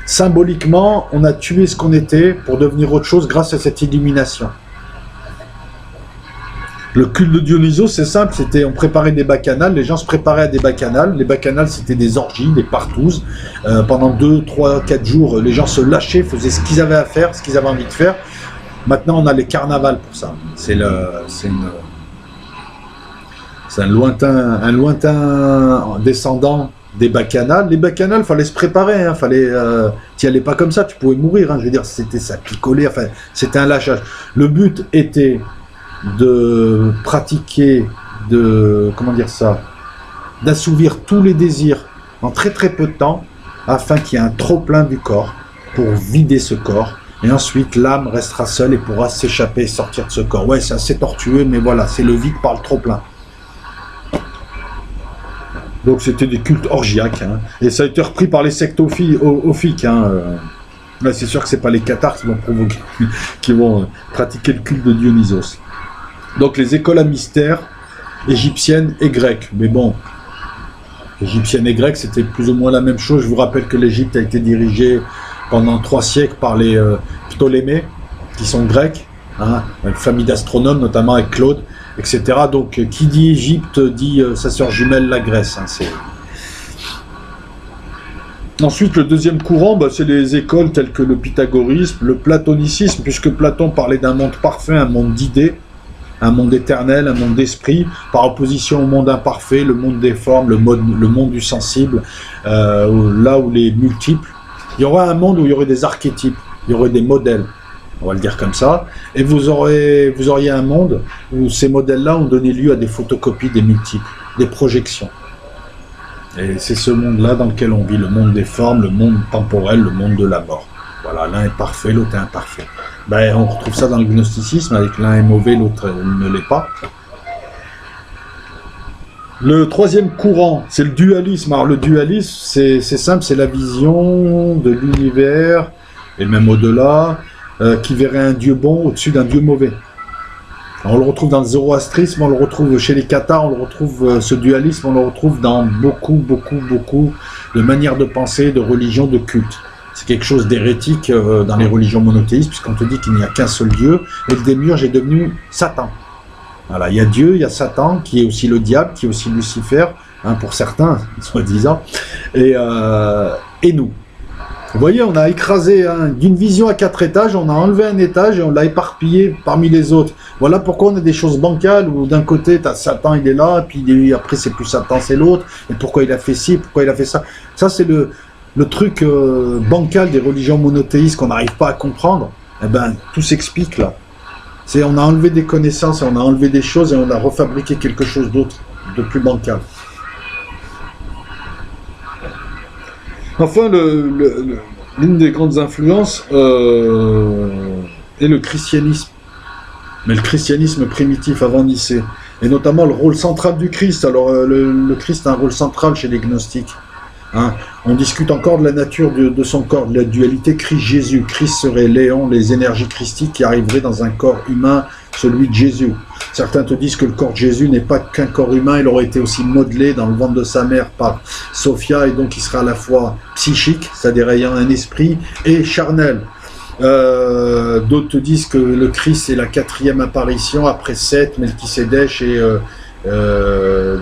Symboliquement, on a tué ce qu'on était pour devenir autre chose grâce à cette illumination. Le culte de Dionysos, c'est simple, on préparait des bacchanales, les gens se préparaient à des bacchanales. Les bacchanales, c'était des orgies, des partouzes. Pendant 2, 3, 4 jours, les gens se lâchaient, faisaient ce qu'ils avaient à faire, ce qu'ils avaient envie de faire. Maintenant, on a les carnavals pour ça. C'est un lointain descendant des bacchanales. Les bacchanales, il fallait se préparer, hein, t'y allais pas comme ça, tu pouvais mourir, hein, je veux dire, ça picolait, enfin, c'était un lâchage. Le but était de pratiquer, d'assouvir tous les désirs en très très peu de temps, afin qu'il y ait un trop-plein du corps, pour vider ce corps, et ensuite l'âme restera seule et pourra s'échapper et sortir de ce corps. Ouais, c'est assez tortueux, mais voilà, c'est le vide par le trop-plein. Donc c'était des cultes orgiaques, hein. Et ça a été repris par les sectes ophiques. Hein. Là, c'est sûr que c'est pas les cathares qui vont pratiquer le culte de Dionysos. Donc les écoles à mystère égyptiennes et grecques. Mais bon, égyptiennes et grecques, c'était plus ou moins la même chose. Je vous rappelle que l'Égypte a été dirigée pendant 3 siècles par les Ptolémées, qui sont grecs, hein, une famille d'astronomes, notamment avec Claude, etc. Donc, qui dit Égypte dit sa sœur jumelle, la Grèce. Hein, Ensuite, le deuxième courant, c'est les écoles telles que le pythagorisme, le platonicisme, puisque Platon parlait d'un monde parfait, un monde d'idées, un monde éternel, un monde d'esprit, par opposition au monde imparfait, le monde des formes, le monde du sensible, là où les multiples. Il y aurait un monde où il y aurait des archétypes, il y aurait des modèles, on va le dire comme ça, et vous auriez un monde où ces modèles-là ont donné lieu à des photocopies des multiples, des projections. Et c'est ce monde-là dans lequel on vit, le monde des formes, le monde temporel, le monde de la mort. Voilà, l'un est parfait, l'autre est imparfait. On retrouve ça dans le gnosticisme, avec l'un est mauvais, l'autre ne l'est pas. Le troisième courant, c'est le dualisme. Alors le dualisme, c'est simple, c'est la vision de l'univers, et même au-delà, qui verrait un dieu bon au-dessus d'un dieu mauvais. Alors, on le retrouve dans le zoroastrisme, on le retrouve chez les cathares, on le retrouve, ce dualisme, on le retrouve dans beaucoup de manières de penser, de religions, de cultes. C'est quelque chose d'hérétique dans les religions monothéistes, puisqu'on te dit qu'il n'y a qu'un seul Dieu, et le démiurge est devenu Satan. Voilà, il y a Dieu, il y a Satan, qui est aussi le diable, qui est aussi Lucifer, hein, pour certains, soi-disant, et nous. Vous voyez, on a écrasé d'une vision à 4 étages, on a enlevé un étage et on l'a éparpillé parmi les autres. Voilà pourquoi on a des choses bancales où d'un côté, tu as Satan, il est là, puis après c'est plus Satan, c'est l'autre, et pourquoi il a fait ci, pourquoi il a fait ça. Ça, c'est le truc bancal des religions monothéistes qu'on n'arrive pas à comprendre. Eh ben, tout s'explique là. On a enlevé des connaissances, on a enlevé des choses et on a refabriqué quelque chose d'autre, de plus bancal. Enfin, l'une des grandes influences est le christianisme. Mais le christianisme primitif avant Nicée. Et notamment le rôle central du Christ. Alors, le Christ a un rôle central chez les gnostiques. Hein. On discute encore de la nature de son corps, de la dualité Christ-Jésus. Christ serait Léon, les énergies christiques qui arriveraient dans un corps humain, celui de Jésus. Certains te disent que le corps de Jésus n'est pas qu'un corps humain, il aurait été aussi modelé dans le ventre de sa mère par Sophia, et donc il sera à la fois psychique, c'est-à-dire ayant un esprit, et charnel. D'autres te disent que le Christ est la 4e apparition après Seth, Melchisédek et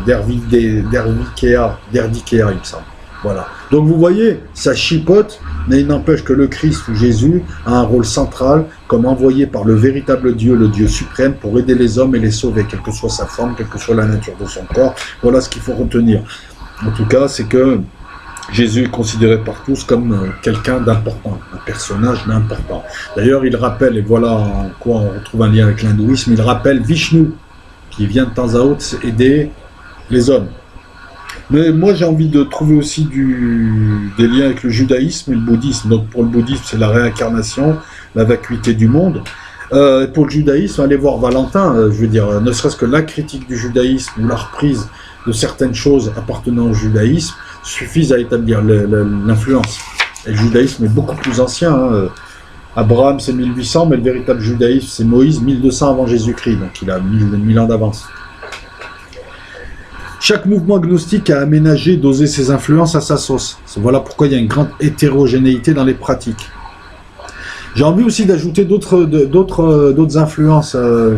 Derdikea, il me semble. Voilà. Donc vous voyez, ça chipote, mais il n'empêche que le Christ ou Jésus a un rôle central comme envoyé par le véritable Dieu, le Dieu suprême, pour aider les hommes et les sauver, quelle que soit sa forme, quelle que soit la nature de son corps. Voilà ce qu'il faut retenir. En tout cas, c'est que Jésus est considéré par tous comme quelqu'un d'important, un personnage d'important. D'ailleurs, il rappelle, et voilà en quoi on retrouve un lien avec l'hindouisme, il rappelle Vishnu, qui vient de temps à autre aider les hommes. Mais moi, j'ai envie de trouver aussi des liens avec le judaïsme et le bouddhisme. Donc, pour le bouddhisme, c'est la réincarnation, la vacuité du monde. Pour le judaïsme, allez voir Valentin, je veux dire, ne serait-ce que la critique du judaïsme ou la reprise de certaines choses appartenant au judaïsme suffisent à établir l'influence. Et le judaïsme est beaucoup plus ancien. Hein. Abraham, c'est 1800, mais le véritable judaïsme, c'est Moïse, 1200 avant Jésus-Christ, donc il a 1000 ans d'avance. Chaque mouvement gnostique a aménagé, dosé ses influences à sa sauce. Voilà pourquoi il y a une grande hétérogénéité dans les pratiques. J'ai envie aussi d'ajouter d'autres influences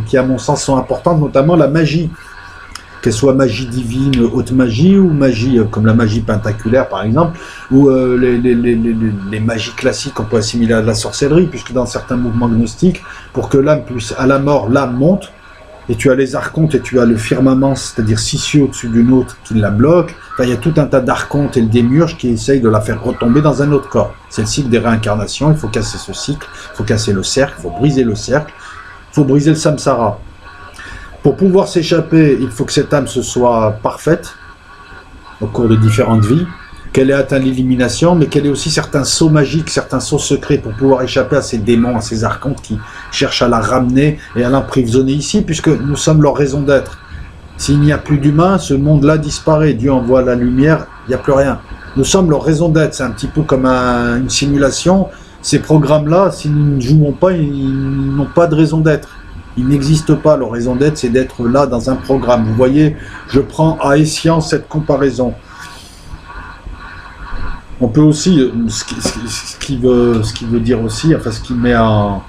qui, à mon sens, sont importantes, notamment la magie. Qu'elle soit magie divine, haute magie, ou magie comme la magie pentaculaire, par exemple, ou les magies classiques qu'on peut assimiler à la sorcellerie, puisque dans certains mouvements gnostiques, pour que l'âme puisse, à la mort, l'âme monte, et tu as les archontes et tu as le firmament, c'est-à-dire 6 cieux au-dessus d'une autre qui la bloque. Enfin, il y a tout un tas d'archontes et le démiurge qui essayent de la faire retomber dans un autre corps. C'est le cycle des réincarnations, il faut casser ce cycle, il faut casser le cercle, il faut briser le cercle, il faut briser le samsara. Pour pouvoir s'échapper, il faut que cette âme se soit parfaite au cours de différentes vies, qu'elle ait atteint l'illumination, mais qu'elle ait aussi certains sauts magiques, certains sauts secrets pour pouvoir échapper à ces démons, à ces archontes qui cherchent à la ramener et à l'emprisonner ici, puisque nous sommes leur raison d'être. S'il n'y a plus d'humains, ce monde-là disparaît. Dieu envoie la lumière, il n'y a plus rien. Nous sommes leur raison d'être. C'est un petit peu comme une simulation. Ces programmes-là, si nous ne jouons pas, ils n'ont pas de raison d'être. Ils n'existent pas. Leur raison d'être, c'est d'être là dans un programme. Vous voyez, je prends à escient cette comparaison. On peut aussi, ce qui veut dire aussi, enfin ce qui met en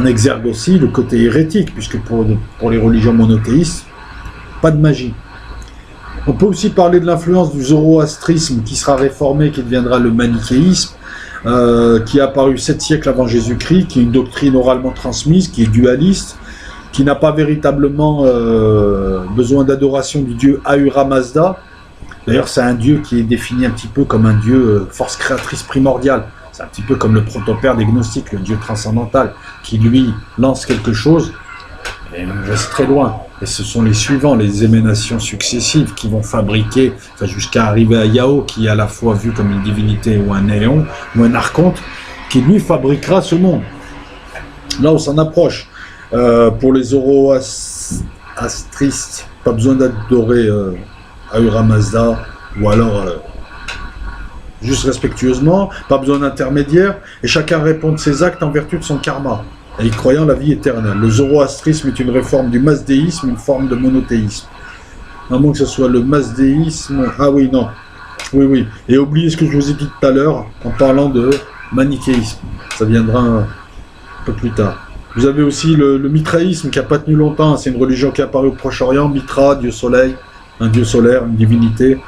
exergue aussi le côté hérétique, puisque pour les religions monothéistes, pas de magie. On peut aussi parler de l'influence du zoroastrisme qui sera réformé, qui deviendra le manichéisme, qui est apparu 7 siècles avant Jésus-Christ, qui est une doctrine oralement transmise, qui est dualiste, qui n'a pas véritablement besoin d'adoration du dieu Ahura Mazda. D'ailleurs, c'est un dieu qui est défini un petit peu comme un dieu force créatrice primordiale. C'est un petit peu comme le protopère des gnostiques, le dieu transcendantal, qui lui lance quelque chose et reste très loin. Et ce sont les suivants, les émanations successives qui vont fabriquer, enfin, jusqu'à arriver à Yao, qui est à la fois vu comme une divinité ou un néon, ou un archonte, qui lui fabriquera ce monde. Là, on s'en approche. Pour les zoroastristes, pas besoin d'adorer Ahura Mazda, ou alors juste respectueusement, pas besoin d'intermédiaire, et chacun répond de ses actes en vertu de son karma, et y croyant la vie éternelle. Le zoroastrisme est une réforme du masdéisme, une forme de monothéisme. À moins que ce soit le masdéisme... Ah oui, non. Oui. Et oubliez ce que je vous ai dit tout à l'heure, en parlant de manichéisme. Ça viendra un peu plus tard. Vous avez aussi le mitraïsme, qui n'a pas tenu longtemps, c'est une religion qui est apparue au Proche-Orient, Mitra, dieu soleil, un dieu solaire, une divinité,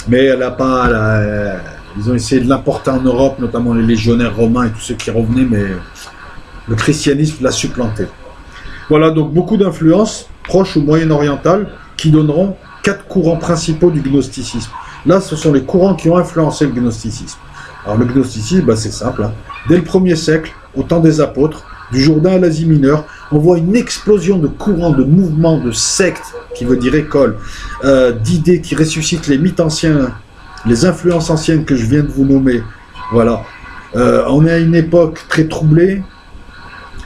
mais elle n'a pas... ils ont essayé de l'importer en Europe, notamment les légionnaires romains et tous ceux qui revenaient, mais le christianisme l'a supplanté. Voilà, donc beaucoup d'influences, proches ou moyen-orientales, qui donneront 4 courants principaux du gnosticisme. Là, ce sont les courants qui ont influencé le gnosticisme. Alors le gnosticisme, c'est simple. Hein. Dès le 1er siècle, au temps des apôtres, du Jourdain à l'Asie mineure, on voit une explosion de courants, de mouvements, de sectes, qui veut dire école, d'idées qui ressuscitent les mythes anciens, les influences anciennes que je viens de vous nommer. Voilà. On est à une époque très troublée.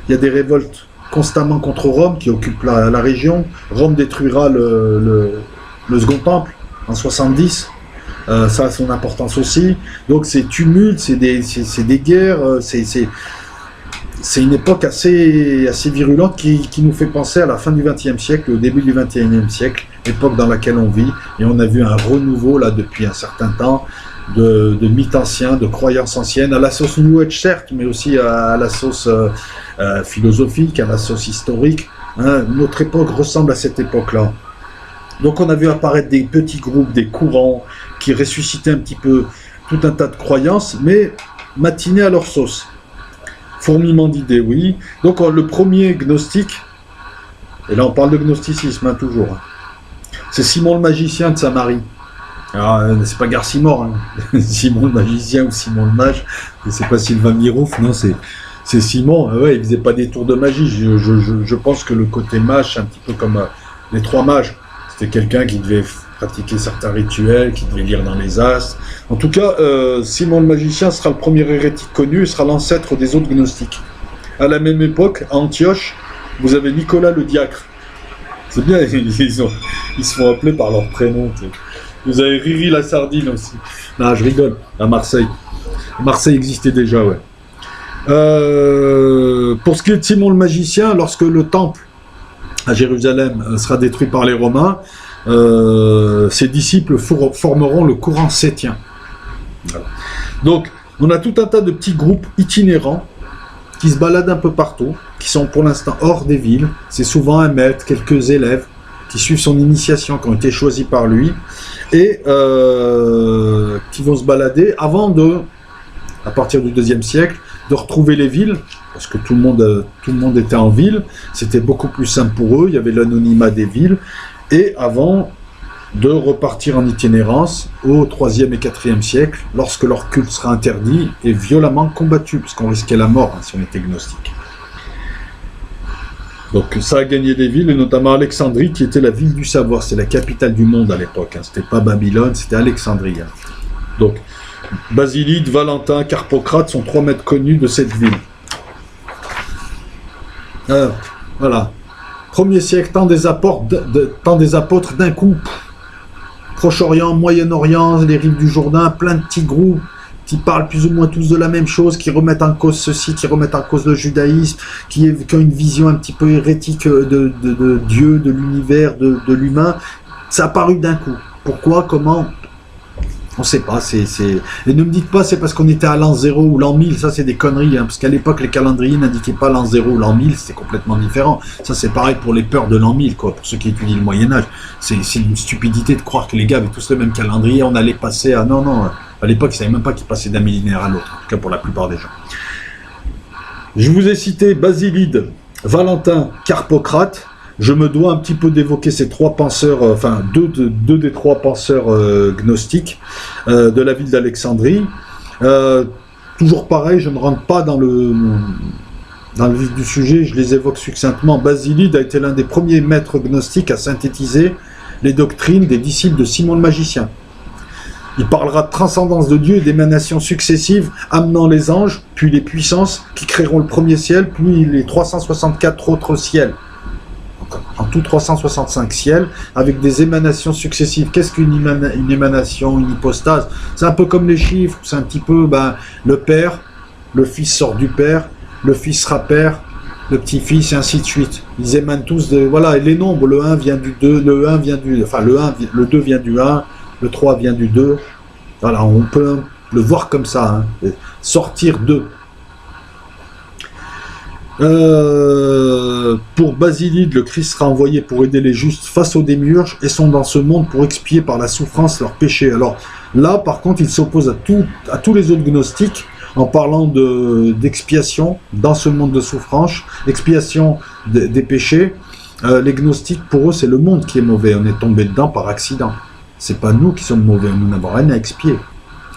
Il y a des révoltes constamment contre Rome qui occupent la région. Rome détruira le Second Temple en 70. Ça a son importance aussi. Donc c'est tumulte, c'est des guerres, c'est une époque assez virulente qui nous fait penser à la fin du XXe siècle, au début du XXIe siècle, époque dans laquelle on vit. Et on a vu un renouveau là depuis un certain temps de mythes anciens, de croyances anciennes, à la sauce New Age certes, mais aussi à la sauce philosophique, à la sauce historique. Hein. Notre époque ressemble à cette époque-là. Donc on a vu apparaître des petits groupes, des courants, qui ressuscitaient un petit peu tout un tas de croyances, mais matinés à leur sauce. Fourmillement d'idées, oui. Donc le premier gnostique, et là on parle de gnosticisme, hein, toujours, c'est Simon le magicien de Samarie. Alors, c'est pas Garcimore, hein. Simon le magicien ou Simon le mage, c'est pas Sylvain Mirouf, non, c'est Simon. Ouais, il faisait pas des tours de magie. Je pense que le côté mage, c'est un petit peu comme les 3 mages. C'était quelqu'un qui devait pratiquer certains rituels, qui devait lire dans les astres. En tout cas, Simon le magicien sera le premier hérétique connu et sera l'ancêtre des autres gnostiques. À la même époque, à Antioche, vous avez Nicolas le diacre. C'est bien, ils se font appeler par leur prénom. Tu sais. Vous avez Riri la sardine aussi. Non, je rigole. À Marseille. Marseille existait déjà, ouais. Pour ce qui est de Simon le magicien, lorsque le temple à Jérusalem sera détruit par les Romains, ses disciples formeront le courant sétien. Voilà. Donc, on a tout un tas de petits groupes itinérants qui se baladent un peu partout, qui sont pour l'instant hors des villes. C'est souvent un maître, quelques élèves qui suivent son initiation, qui ont été choisis par lui, et qui vont se balader avant de, à partir du IIe siècle, de retrouver les villes, parce que tout le monde était en ville, c'était beaucoup plus simple pour eux, il y avait l'anonymat des villes, et avant de repartir en itinérance au IIIe et IVe siècle, lorsque leur culte sera interdit et violemment combattu, parce qu'on risquait la mort si on était gnostique. Donc ça a gagné des villes, et notamment Alexandrie, qui était la ville du savoir, c'est la capitale du monde à l'époque, c'était pas Babylone, c'était Alexandrie. Donc, Basilide, Valentin, Carpocrate sont 3 maîtres connus de cette ville. Voilà. 1er siècle, temps des apôtres d'un coup. Proche-Orient, Moyen-Orient, les rives du Jourdain, plein de petits groupes qui parlent plus ou moins tous de la même chose, qui remettent en cause ceci, qui remettent en cause le judaïsme, qui ont une vision un petit peu hérétique de Dieu, de l'univers, de l'humain. Ça a apparu d'un coup. Pourquoi, comment ? On ne sait pas. Et ne me dites pas c'est parce qu'on était à l'an 0 ou l'an 1000, ça c'est des conneries, hein, parce qu'à l'époque les calendriers n'indiquaient pas l'an 0 ou l'an 1000, c'était complètement différent. Ça c'est pareil pour les peurs de l'an 1000, quoi, pour ceux qui étudient le Moyen-Âge. C'est une stupidité de croire que les gars avaient tous le même calendrier, on allait passer à... Non, à l'époque ils ne savaient même pas qu'ils passaient d'un millénaire à l'autre, en tout cas pour la plupart des gens. Je vous ai cité Basilide, Valentin, Carpocrate. Je me dois un petit peu d'évoquer ces 3 penseurs, enfin deux des 3 penseurs gnostiques de la ville d'Alexandrie. Toujours pareil, je ne rentre pas dans le vif du sujet, je les évoque succinctement. Basilide a été l'un des premiers maîtres gnostiques à synthétiser les doctrines des disciples de Simon le magicien. Il parlera de transcendance de Dieu et d'émanations successives, amenant les anges, puis les puissances qui créeront le premier ciel, puis les 364 autres ciels. En tout 365 ciels, avec des émanations successives. Qu'est-ce qu'une émanation, une hypostase? C'est un peu comme les chiffres, c'est un petit peu le Père, le Fils sort du Père, le Fils sera Père, le Petit-Fils, et ainsi de suite. Ils émanent tous de... Voilà, et les nombres, le 1 vient du 2, le 1 vient du... Enfin, le 2 vient du 1, le 3 vient du 2. Voilà, on peut le voir comme ça, hein, sortir de... Pour Basilide, le Christ sera envoyé pour aider les justes face aux démiurges et sont dans ce monde pour expier par la souffrance leurs péchés. Alors là, par contre, il s'oppose à tous les autres gnostiques en parlant d'expiation dans ce monde de souffrance, expiation des péchés. Les gnostiques, pour eux, c'est le monde qui est mauvais. On est tombé dedans par accident. C'est pas nous qui sommes mauvais. Nous n'avons rien à expier.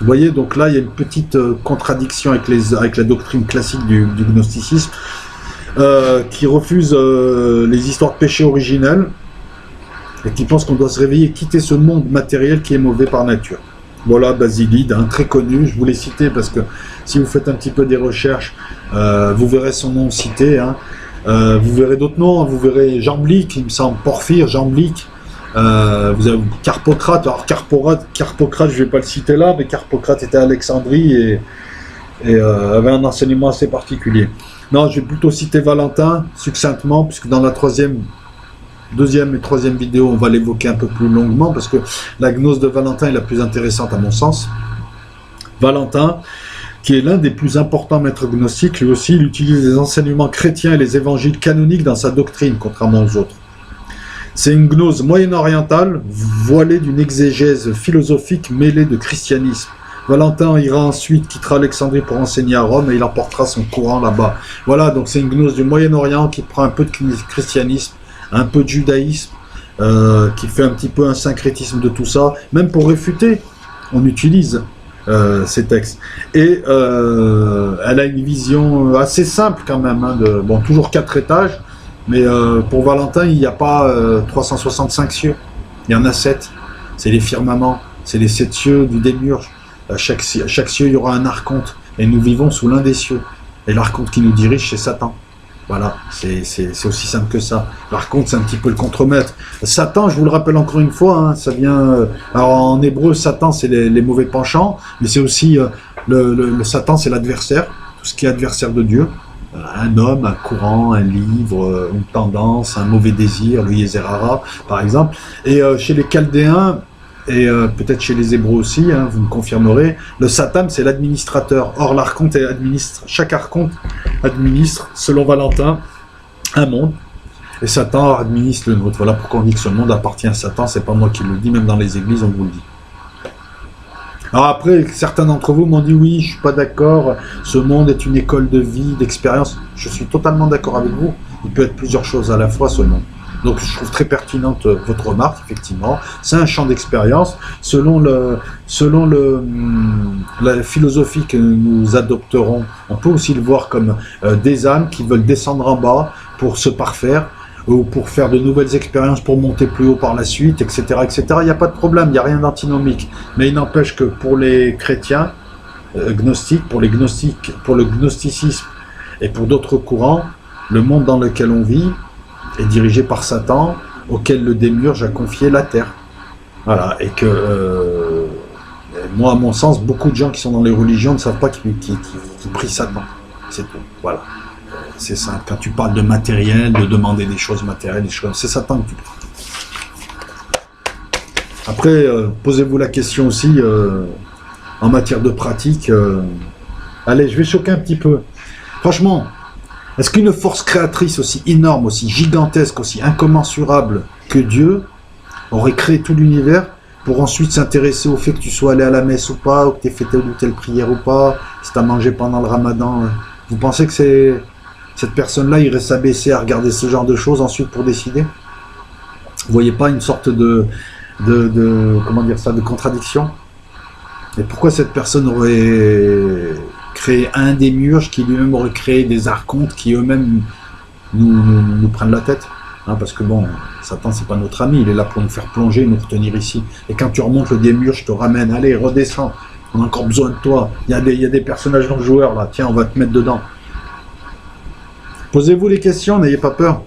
Vous voyez, donc là, il y a une petite contradiction avec la doctrine classique du gnosticisme. Qui refuse les histoires de péché originelles et qui pense qu'on doit se réveiller, quitter ce monde matériel qui est mauvais par nature. Voilà, Basilide, très connu, je vous l'ai cité parce que si vous faites un petit peu des recherches, vous verrez son nom cité, hein. Vous verrez d'autres noms, vous verrez Jamblique, il me semble, Porphyre, Jamblique, vous avez Carpocrate. Alors Carpocrate, je ne vais pas le citer là, mais Carpocrate était à Alexandrie et avait un enseignement assez particulier. Non, je vais plutôt citer Valentin, succinctement, puisque dans la deuxième et troisième vidéo, on va l'évoquer un peu plus longuement, parce que la gnose de Valentin est la plus intéressante à mon sens. Valentin, qui est l'un des plus importants maîtres gnostiques, lui aussi, il utilise les enseignements chrétiens et les évangiles canoniques dans sa doctrine, contrairement aux autres. C'est une gnose moyen-orientale, voilée d'une exégèse philosophique mêlée de christianisme. Valentin ira ensuite, quittera Alexandrie pour enseigner à Rome et il emportera son courant là-bas. Voilà, donc c'est une gnose du Moyen-Orient qui prend un peu de christianisme, un peu de judaïsme, qui fait un petit peu un syncrétisme de tout ça. Même pour réfuter, on utilise ces textes. Et elle a une vision assez simple quand même, hein, toujours 4 étages, mais pour Valentin, il n'y a pas 365 cieux, il y en a 7. C'est les firmaments, c'est les 7 cieux du démiurge. À chaque cieux, il y aura un archonte, et nous vivons sous l'un des cieux. Et l'archonte qui nous dirige, c'est Satan. Voilà, c'est aussi simple que ça. L'archonte, c'est un petit peu le contremaître. Satan, je vous le rappelle encore une fois, hein, ça vient... alors en hébreu, Satan, c'est les mauvais penchants, mais c'est aussi... le Satan, c'est l'adversaire, tout ce qui est adversaire de Dieu. Un homme, un courant, un livre, une tendance, un mauvais désir, le Yetzer Hara, par exemple. Et chez les Chaldéens, et peut-être chez les Hébreux aussi, hein, vous me confirmerez, le Satan, c'est l'administrateur. Or, l'archonte administre, chaque archonte administre, selon Valentin, un monde. Et Satan administre le nôtre. Voilà pourquoi on dit que ce monde appartient à Satan. C'est pas moi qui le dis, même dans les églises, on vous le dit. Alors après, certains d'entre vous m'ont dit oui, je suis pas d'accord, ce monde est une école de vie, d'expérience. Je suis totalement d'accord avec vous. Il peut être plusieurs choses à la fois, ce monde. Donc je trouve très pertinente votre remarque, effectivement. C'est un champ d'expérience. Selon la philosophie que nous adopterons, on peut aussi le voir comme des âmes qui veulent descendre en bas pour se parfaire, ou pour faire de nouvelles expériences, pour monter plus haut par la suite, etc. etc. Il n'y a pas de problème, il n'y a rien d'antinomique. Mais il n'empêche que pour les chrétiens gnostiques, pour le gnosticisme et pour d'autres courants, le monde dans lequel on vit est dirigé par Satan, auquel le démiurge a confié la terre. Voilà, et que moi, à mon sens, beaucoup de gens qui sont dans les religions ne savent pas qu'ils prient Satan. C'est tout, voilà. C'est ça, quand tu parles de matériel, de demander des choses matérielles, des choses, c'est Satan que tu prends. Après, posez-vous la question aussi, en matière de pratique, allez, je vais choquer un petit peu. Franchement, est-ce qu'une force créatrice aussi énorme, aussi gigantesque, aussi incommensurable que Dieu aurait créé tout l'univers pour ensuite s'intéresser au fait que tu sois allé à la messe ou pas, ou que tu aies fait telle ou telle prière ou pas, si tu as mangé pendant le ramadan, vous pensez que cette personne-là irait s'abaisser à regarder ce genre de choses ensuite pour décider? Vous voyez pas une sorte de comment dire ça, de contradiction? Et pourquoi cette personne aurait créé un démiurge qui lui-même aurait créé des archontes qui eux-mêmes nous prennent la tête, hein, parce que bon, Satan c'est pas notre ami, il est là pour nous faire plonger, nous retenir ici. Et quand tu remontes le démiurge, je te ramène, allez, redescends, on a encore besoin de toi, il y a des personnages non joueurs là, tiens, on va te mettre dedans. Posez-vous les questions, n'ayez pas peur.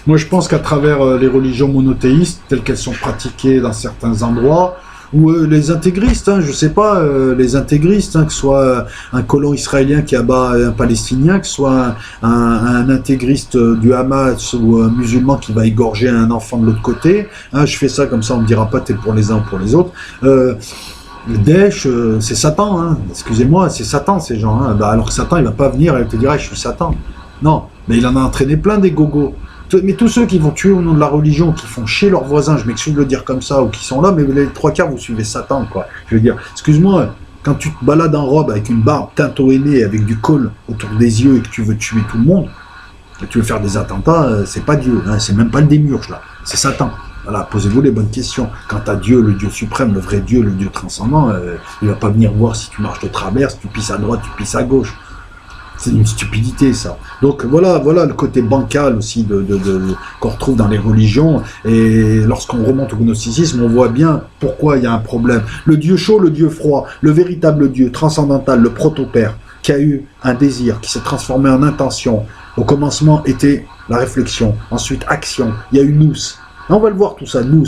Moi, je pense qu'à travers les religions monothéistes, telles qu'elles sont pratiquées dans certains endroits, ou les intégristes, hein, je sais pas, les intégristes, hein, que ce soit un colon israélien qui abat un palestinien, que ce soit un intégriste du Hamas ou un musulman qui va égorger un enfant de l'autre côté, hein, je fais ça comme ça, on me dira pas t'es pour les uns ou pour les autres. Le Daesh, c'est Satan, hein. Excusez-moi, c'est Satan ces gens. Hein. Bah, alors que Satan, il va pas venir et te dire, je suis Satan. Non, mais il en a entraîné plein des gogos. Mais tous ceux qui vont tuer au nom de la religion, qui font chier leurs voisins, je m'excuse de le dire comme ça, ou qui sont là, mais les trois quarts, vous suivez Satan, quoi. Je veux dire, excuse-moi, quand tu te balades en robe avec une barbe teinte au henné, avec du col autour des yeux et que tu veux tuer tout le monde, et tu veux faire des attentats, c'est pas Dieu, hein, c'est même pas le démiurge, là, c'est Satan. Voilà, posez-vous les bonnes questions. Quant à Dieu, le Dieu suprême, le vrai Dieu, le Dieu transcendant, il va pas venir voir si tu marches de travers, si tu pisses à droite, tu pisses à gauche. C'est une stupidité, ça. Donc voilà le côté bancal aussi qu'on retrouve dans les religions. Et lorsqu'on remonte au gnosticisme, on voit bien pourquoi il y a un problème. Le Dieu chaud, le Dieu froid, le véritable Dieu transcendantal, le protopère, qui a eu un désir, qui s'est transformé en intention. Au commencement était la réflexion, ensuite action. Il y a eu nous. On va le voir tout ça, nous.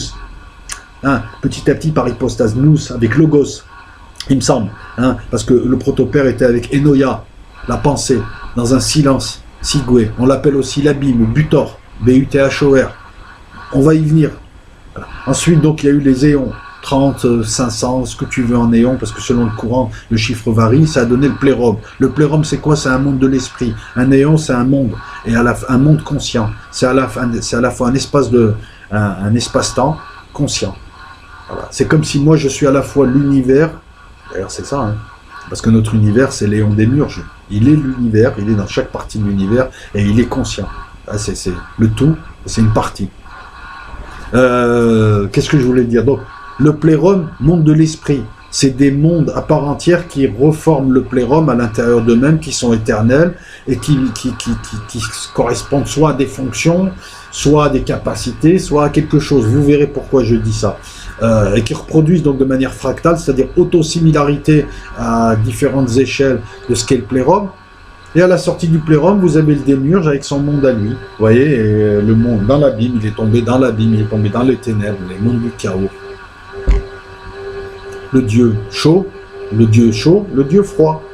Hein, petit à petit par hypostase, nous, avec Logos, il me semble. Hein, parce que le protopère était avec Enoia, la pensée, dans un silence, Sigoué. On l'appelle aussi l'abîme, ou Butor, B-U-T-H-O-R. On va y venir. Voilà. Ensuite, donc, il y a eu les éons. 30, 500, ce que tu veux en éon, parce que selon le courant, le chiffre varie, ça a donné le plérum. Le plérum, c'est quoi? C'est un monde de l'esprit. Un éon, c'est un monde, et un monde conscient. C'est à la fois un espace-temps conscient. Voilà. C'est comme si moi, je suis à la fois l'univers, d'ailleurs c'est ça, hein, parce que notre univers, c'est l'éon démiurge. Il est l'univers, il est dans chaque partie de l'univers, et il est conscient. Ah, c'est le tout, c'est une partie. Qu'est-ce que je voulais dire? Donc, le plérum, monde de l'esprit, c'est des mondes à part entière qui reforment le plérum à l'intérieur d'eux-mêmes, qui sont éternels et qui correspondent soit à des fonctions, soit à des capacités, soit à quelque chose. Vous verrez pourquoi je dis ça. et qui reproduisent donc de manière fractale, c'est-à-dire autosimilarité à différentes échelles de ce qu'est le plérum. Et à la sortie du plérum, vous avez le démiurge avec son monde à lui. Vous voyez, et le monde dans l'abîme, il est tombé dans l'abîme, il est tombé dans les ténèbres, les mondes du chaos. Le dieu chaud, le dieu froid.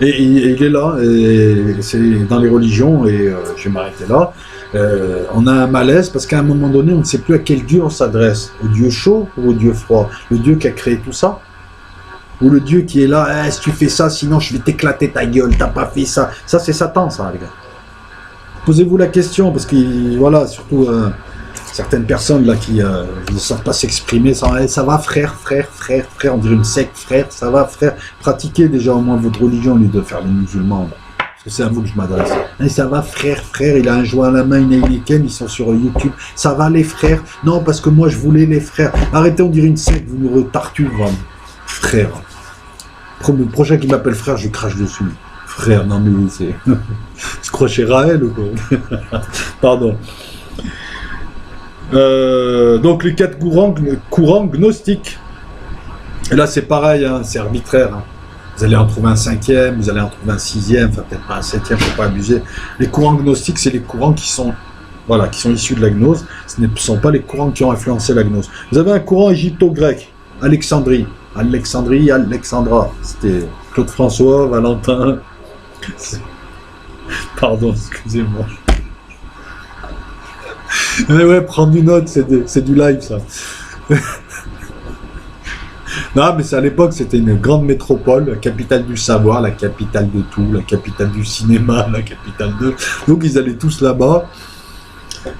Et il est là, et c'est dans les religions, et je vais m'arrêter là. On a un malaise parce qu'à un moment donné, on ne sait plus à quel dieu on s'adresse. Au dieu chaud ou au dieu froid? Le dieu qui a créé tout ça? Ou le dieu qui est là, si tu fais ça, sinon je vais t'éclater ta gueule, t'as pas fait ça. Ça, c'est Satan, ça, les gars. Posez-vous la question, parce que, voilà, surtout certaines personnes là qui ne savent pas s'exprimer, ça va, frère, on dirait une secte, frère, ça va, frère. Pratiquez déjà au moins votre religion, au lieu de faire les musulmans, là. Parce que c'est à vous que je m'adresse. Ça va, frère, il a un joint à la main, une Heineken, ils sont sur YouTube. Ça va, les frères? Non, parce que moi, je voulais les frères. Arrêtez, on dirait une secte, vous nous retartez, vraiment. Frère. Le prochain qui m'appelle frère, je crache dessus. Frère, non mais c'est... Je crois chez Raël ou quoi? Pardon. Donc les 4 courants gnostiques. Et là c'est pareil, hein, c'est arbitraire. Hein. Vous allez en trouver un 5e, vous allez en trouver un 6e, enfin peut-être pas un 7e, faut pas abuser. Les courants gnostiques, c'est les courants qui sont... Voilà, qui sont issus de la gnose. Ce ne sont pas les courants qui ont influencé la gnose. Vous avez un courant égypto-grec, Alexandra, c'était Claude François, Valentin. Pardon, excusez-moi. Mais ouais, prendre une note, c'est du live, ça. Non, mais c'est à l'époque, c'était une grande métropole, la capitale du savoir, la capitale de tout, la capitale du cinéma, la capitale de... Donc, ils allaient tous là-bas.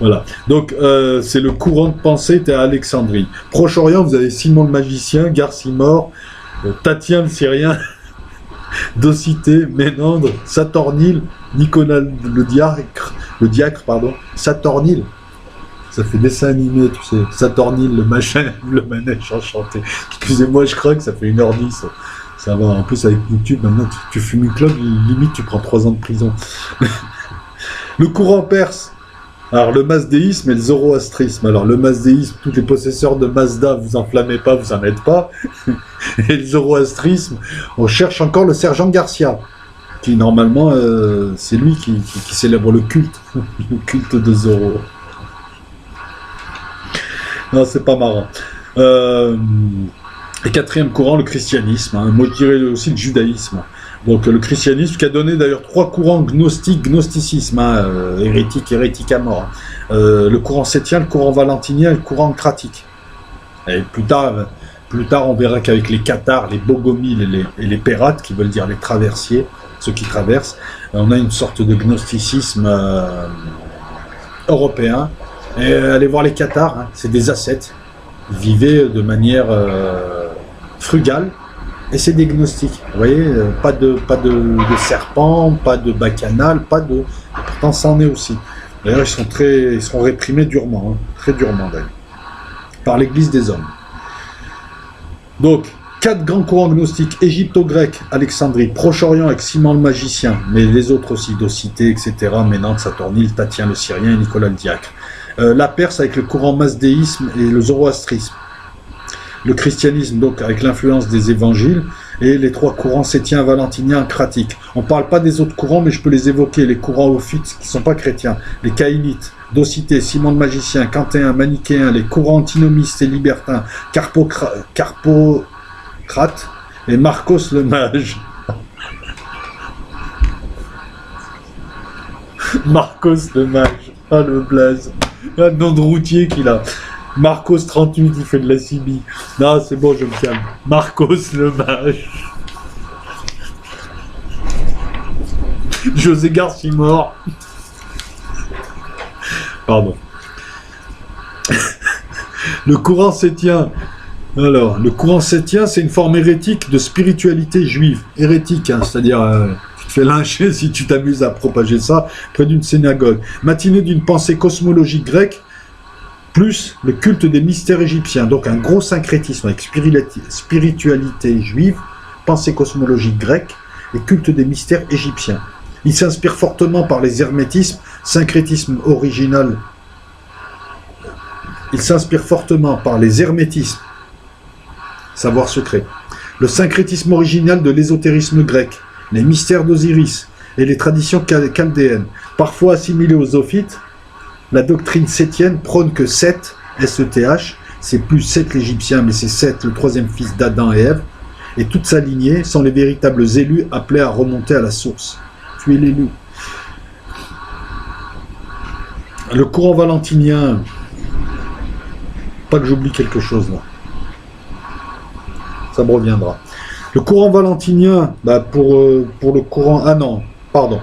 Voilà, donc c'est le courant de pensée était à Alexandrie. Proche-Orient, vous avez Simon le magicien, Garcimore, Tatien le Syrien, Docité, Ménandre, Satornil, Nicolas le diacre, Satornil. Ça fait dessin animé, tu sais. Satornil, le machin, le manège enchanté. Excusez-moi, je crois que ça fait 1h10. Ça va, en plus avec YouTube, maintenant tu fumes une clope, limite tu prends 3 ans de prison. Le courant perse. Alors, le mazdéisme et le zoroastrisme. Alors, le mazdéisme, tous les possesseurs de Mazda, vous enflammez pas, vous en êtes pas. Et le zoroastrisme, on cherche encore le sergent Garcia, qui, normalement, c'est lui qui célèbre le culte de Zoro. Non, c'est pas marrant. Et 4e courant, le christianisme. Hein. Moi, je dirais aussi le judaïsme. Donc le christianisme qui a donné d'ailleurs 3 courants gnostiques, gnosticisme, hein, hérétique à mort. Le courant septien, le courant valentinien et le courant kratique. Et plus tard on verra qu'avec les cathares, les bogomiles et les pérates, qui veulent dire les traversiers, ceux qui traversent, on a une sorte de gnosticisme européen. Et allez voir les cathares, hein, c'est des ascètes. Ils vivaient de manière frugale. Et c'est des gnostiques, vous voyez, pas de serpents, pas de bacchanal, pas de... Pourtant, ça en est aussi. D'ailleurs, ils seront réprimés durement, hein, très durement d'ailleurs, par l'Église des hommes. Donc, 4 grands courants gnostiques, égypto-grec, Alexandrie, Proche-Orient avec Simon le magicien, mais les autres aussi, Docité, etc., Ménandre, Satornil, Tatien le Syrien et Nicolas le diacre. La Perse avec le courant mazdéisme et le zoroastrisme. Le christianisme, donc, avec l'influence des évangiles, et les 3 courants septiens, valentiniens, kratiques. On ne parle pas des autres courants, mais je peux les évoquer. Les courants ophites, qui ne sont pas chrétiens, les caïnites, Docité, Simon le magicien, Cantéen, manichéens, les courants antinomistes et libertins, Carpocrate et Marcos le mage. Marcos le mage, ah le blaze, un nom de routier qu'il a. Marcos 38, il fait de la CB. Non, c'est bon, je me calme. Marcos le mage. José Garcimore. Pardon. Le courant septien. Alors, le courant septien, c'est une forme hérétique de spiritualité juive. Hérétique, hein, c'est-à-dire... tu te fais lyncher si tu t'amuses à propager ça près d'une synagogue. Matinée d'une pensée cosmologique grecque, plus le culte des mystères égyptiens, donc un gros syncrétisme avec spiritualité juive, pensée cosmologique grecque et culte des mystères égyptiens. Il s'inspire fortement par les hermétismes, syncrétisme original Il s'inspire fortement par les hermétismes, savoir secret, le syncrétisme original de l'ésotérisme grec, les mystères d'Osiris et les traditions chaldéennes. Parfois assimilées aux Zophites, la doctrine sétienne prône que Seth, S-E-T-H, c'est plus Seth l'Égyptien, mais c'est Seth, le troisième fils d'Adam et Ève, et toute sa lignée sont les véritables élus appelés à remonter à la source. Tu es l'élu. Le courant valentinien, pas que j'oublie quelque chose là, ça me reviendra. Le courant valentinien, pour le courant, ah non, pardon,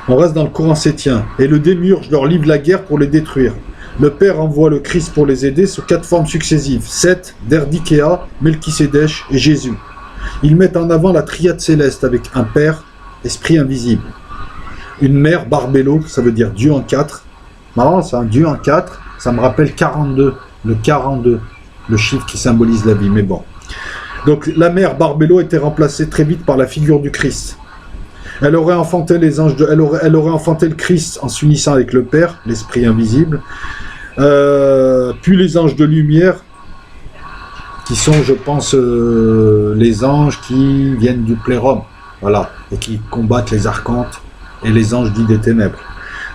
on reste dans le courant sétien, et le démiurge leur livre la guerre pour les détruire. Le Père envoie le Christ pour les aider sous 4 formes successives, Seth, Derdikea, Melchisédech et Jésus. Ils mettent en avant la triade céleste avec un Père, esprit invisible. Une mère, Barbello, ça veut dire Dieu en 4. Marrant, c'est un Dieu en 4, ça me rappelle 42, le 42, le chiffre qui symbolise la vie, mais bon. Donc la mère Barbello était remplacée très vite par la figure du Christ. Elle aurait enfanté les anges elle aurait enfanté le Christ en s'unissant avec le Père, l'esprit invisible. Puis les anges de lumière, qui sont, je pense, les anges qui viennent du plérum, voilà, et qui combattent les archontes et les anges dits des ténèbres.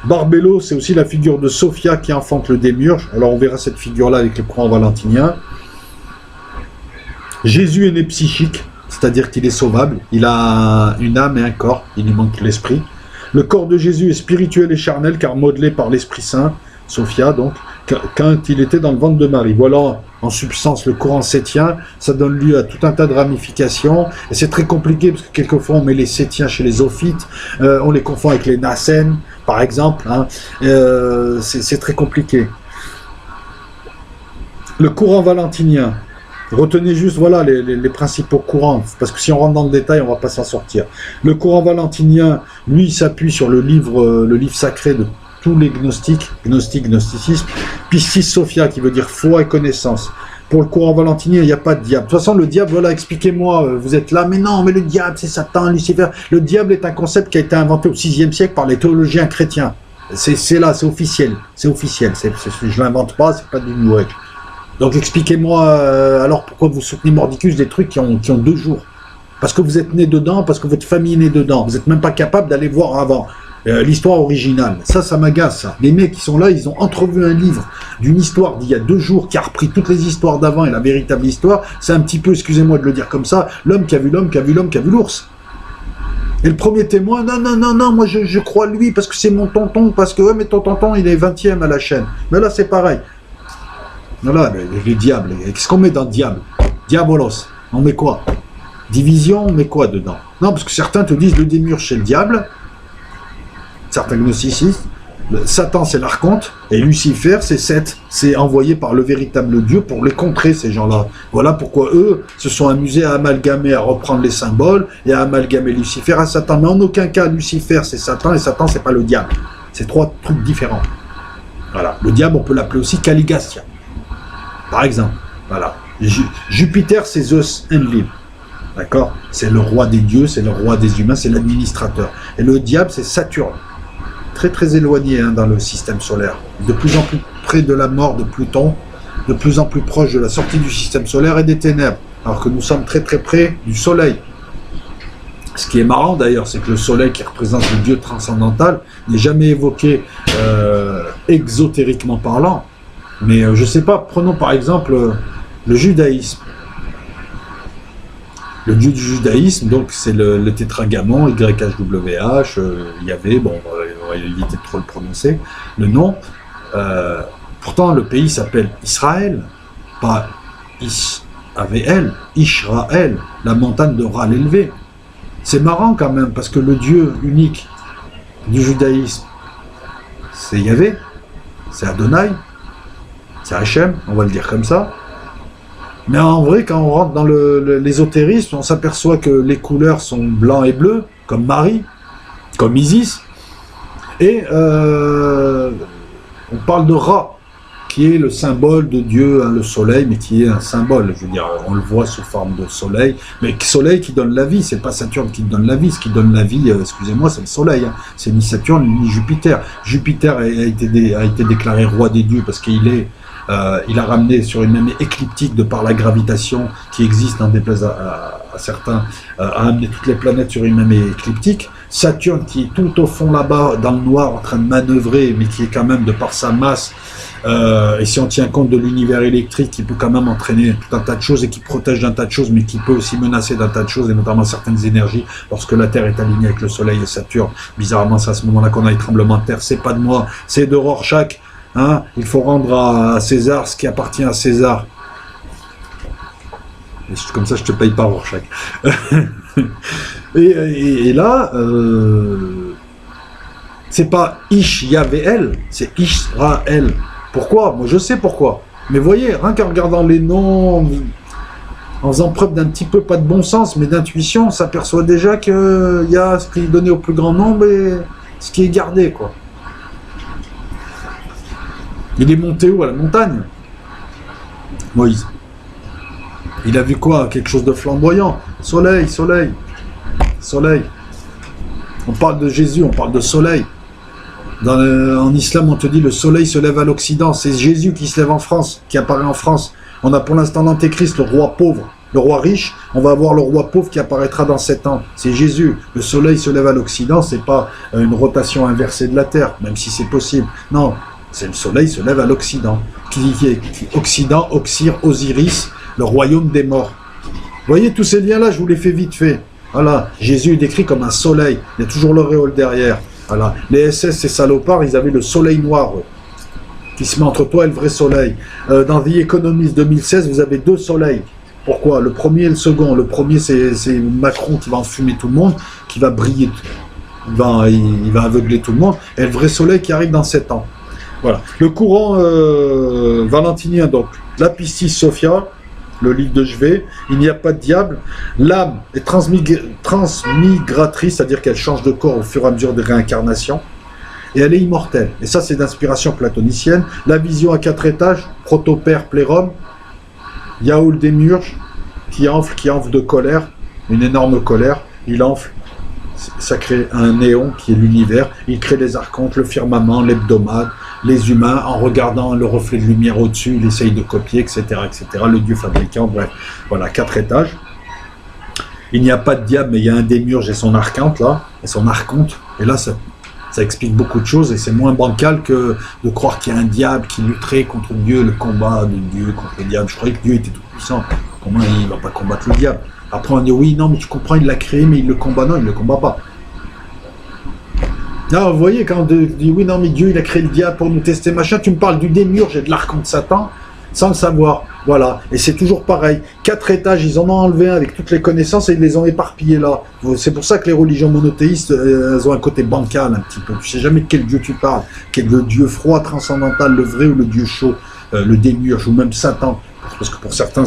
Barbello, c'est aussi la figure de Sophia qui enfante le démiurge. Alors on verra cette figure-là avec le courant valentinien. Jésus est né psychique, c'est-à-dire qu'il est sauvable. Il a une âme et un corps, il lui manque l'esprit. Le corps de Jésus est spirituel et charnel, car modelé par l'Esprit Saint, Sophia donc, quand il était dans le ventre de Marie. Voilà, en substance, le courant sétien, ça donne lieu à tout un tas de ramifications, et c'est très compliqué, parce que quelquefois on met les sétiens chez les Zophites, on les confond avec les Nassènes, par exemple, hein. C'est très compliqué. Le courant valentinien, retenez juste voilà les principaux courants, parce que si on rentre dans le détail, on ne va pas s'en sortir. Le courant valentinien, lui, s'appuie sur le livre sacré de tous les gnostiques, gnosticisme, Piscis Sophia, qui veut dire foi et connaissance. Pour le courant valentinien, il n'y a pas de diable. De toute façon, le diable, voilà, expliquez-moi, vous êtes là, mais non, mais le diable, c'est Satan, Lucifer. Le diable est un concept qui a été inventé au VIe siècle par les théologiens chrétiens. C'est là, c'est officiel. Je ne l'invente pas, c'est pas du New Age. Donc expliquez-moi, alors pourquoi vous soutenez Mordicus des trucs qui ont 2 jours? Parce que vous êtes né dedans, parce que votre famille est née dedans. Vous n'êtes même pas capable d'aller voir avant. L'histoire originale, ça m'agace, ça. Les mecs qui sont là, ils ont entrevu un livre d'une histoire d'il y a 2 jours qui a repris toutes les histoires d'avant et la véritable histoire. C'est un petit peu, excusez-moi de le dire comme ça, l'homme qui a vu l'homme, qui a vu l'homme, qui a vu l'ours. Et le premier témoin, non, moi je crois lui parce que c'est mon tonton, parce que ouais, mais ton tonton il est 20e à la chaîne. Mais là c'est pareil. Voilà, le diable, qu'est-ce qu'on met dans le diable? Diabolos, on met quoi? Division, on met quoi dedans? Non, parce que certains te disent le démiurge c'est le diable, certains gnosticistes, Satan c'est l'archonte, et Lucifer c'est Seth, c'est envoyé par le véritable Dieu pour les contrer ces gens-là. Voilà pourquoi eux se sont amusés à amalgamer, à reprendre les symboles, et à amalgamer Lucifer à Satan. Mais en aucun cas Lucifer c'est Satan, et Satan c'est pas le diable. C'est 3 trucs différents. Voilà, le diable on peut l'appeler aussi Caligastia. Par exemple, voilà. Jupiter, c'est Zeus Enlil. D'accord? C'est le roi des dieux, c'est le roi des humains, c'est l'administrateur. Et le diable, c'est Saturne. Très très éloigné dans le système solaire. De plus en plus près de la mort de Pluton, de plus en plus proche de la sortie du système solaire et des ténèbres. Alors que nous sommes très très près du soleil. Ce qui est marrant d'ailleurs, c'est que le soleil qui représente le dieu transcendantal n'est jamais évoqué exotériquement parlant. Mais je ne sais pas, prenons par exemple le judaïsme. Le dieu du judaïsme, donc c'est le tétragamon, YHWH, Yahvé, bon, on va éviter de trop le prononcer, le nom. Pourtant, le pays s'appelle Israël, pas Is-A-V-L, Ishraël, la montagne de Ra l'élevé. C'est marrant quand même, parce que le dieu unique du judaïsme, c'est Yahvé, c'est Adonai, c'est Hachem, on va le dire comme ça. Mais en vrai, quand on rentre dans l'ésotérisme, on s'aperçoit que les couleurs sont blanc et bleu, comme Marie, comme Isis. Et on parle de Ra, qui est le symbole de Dieu, hein, le soleil, mais qui est un symbole. Je veux dire, on le voit sous forme de soleil, mais soleil qui donne la vie, c'est pas Saturne qui donne la vie. Ce qui donne la vie, excusez-moi, c'est le soleil. Hein. C'est ni Saturne ni Jupiter. Jupiter a été déclaré roi des dieux parce qu'il est il a ramené sur une même écliptique de par la gravitation qui existe, n'en déplaise à certains, a amené toutes les planètes sur une même écliptique. Saturne qui est tout au fond là-bas, dans le noir, en train de manœuvrer, mais qui est quand même de par sa masse, et si on tient compte de l'univers électrique, qui peut quand même entraîner tout un tas de choses et qui protège d'un tas de choses, mais qui peut aussi menacer d'un tas de choses, et notamment certaines énergies, lorsque la Terre est alignée avec le Soleil et Saturne. Bizarrement, c'est à ce moment-là qu'on a les tremblements de terre. C'est pas de moi, c'est de Rorschach. Hein, il faut rendre à César ce qui appartient à César. Et comme ça, je te paye pas, Rorschach. et là, c'est pas Ish Yavéel, c'est Israël. Pourquoi? Moi, je sais pourquoi. Mais voyez, rien qu'en regardant les noms, en faisant preuve d'un petit peu, pas de bon sens, mais d'intuition, on s'aperçoit déjà qu'il y a ce qui est donné au plus grand nombre et ce qui est gardé, quoi. Il est monté où? À la montagne, Moïse. Il a vu quoi? Quelque chose de flamboyant. Soleil, soleil, soleil. On parle de Jésus, on parle de soleil. En islam, on te dit le soleil se lève à l'Occident. C'est Jésus qui se lève en France, qui apparaît en France. On a pour l'instant l'antéchrist, le roi pauvre, le roi riche. On va avoir le roi pauvre qui apparaîtra dans 7 ans. C'est Jésus. Le soleil se lève à l'Occident, c'est pas une rotation inversée de la Terre, même si c'est possible. Non, c'est le soleil se lève à l'Occident. Occident, Oxyr, Osiris, le royaume des morts. Vous voyez tous ces liens-là, je vous les fais vite fait. Voilà, Jésus est décrit comme un soleil. Il y a toujours l'auréole derrière. Voilà, les SS, ces salopards, ils avaient le soleil noir, eux, qui se met entre toi et le vrai soleil. Dans The Economist 2016, vous avez 2 soleils. Pourquoi? Le premier et le second. Le premier, c'est Macron qui va enfumer tout le monde, qui va briller, il va aveugler tout le monde, et le vrai soleil qui arrive dans 7 ans. Voilà. Le courant valentinien, donc, la Pistis Sophia, le livre de Chevet, il n'y a pas de diable. L'âme est transmigratrice, c'est-à-dire qu'elle change de corps au fur et à mesure des réincarnations, et elle est immortelle. Et ça, c'est d'inspiration platonicienne. La vision à 4 étages, protopère, plérum, Yaoul Démiurge, qui enfle de colère, une énorme colère, il enfle, ça crée un néon qui est l'univers, il crée les archontes, le firmament, l'hebdomade, les humains, en regardant le reflet de lumière au-dessus, il essaye de copier, etc., etc., le dieu fabricant, bref, voilà, 4 étages. Il n'y a pas de diable, mais il y a un démiurge et son archonte, là, et son archonte, et là, ça explique beaucoup de choses, et c'est moins bancal que de croire qu'il y a un diable qui lutterait contre Dieu, le combat de Dieu contre le diable. Je croyais que Dieu était tout puissant, comment il ne va pas combattre le diable? Après on dit oui, non, mais tu comprends, il l'a créé, mais il le combat. Non, il ne le combat pas. Là, vous voyez, quand on dit oui, non, mais Dieu, il a créé le diable pour nous tester, machin, tu me parles du démiurge et de l'archonte Satan, sans le savoir. Voilà. Et c'est toujours pareil. 4 étages, ils en ont enlevé un avec toutes les connaissances et ils les ont éparpillés là. C'est pour ça que les religions monothéistes, elles ont un côté bancal un petit peu. Tu sais jamais de quel Dieu tu parles. Quel le Dieu froid, transcendantal, le vrai ou le Dieu chaud, le démiurge ou même Satan. Parce que pour certains,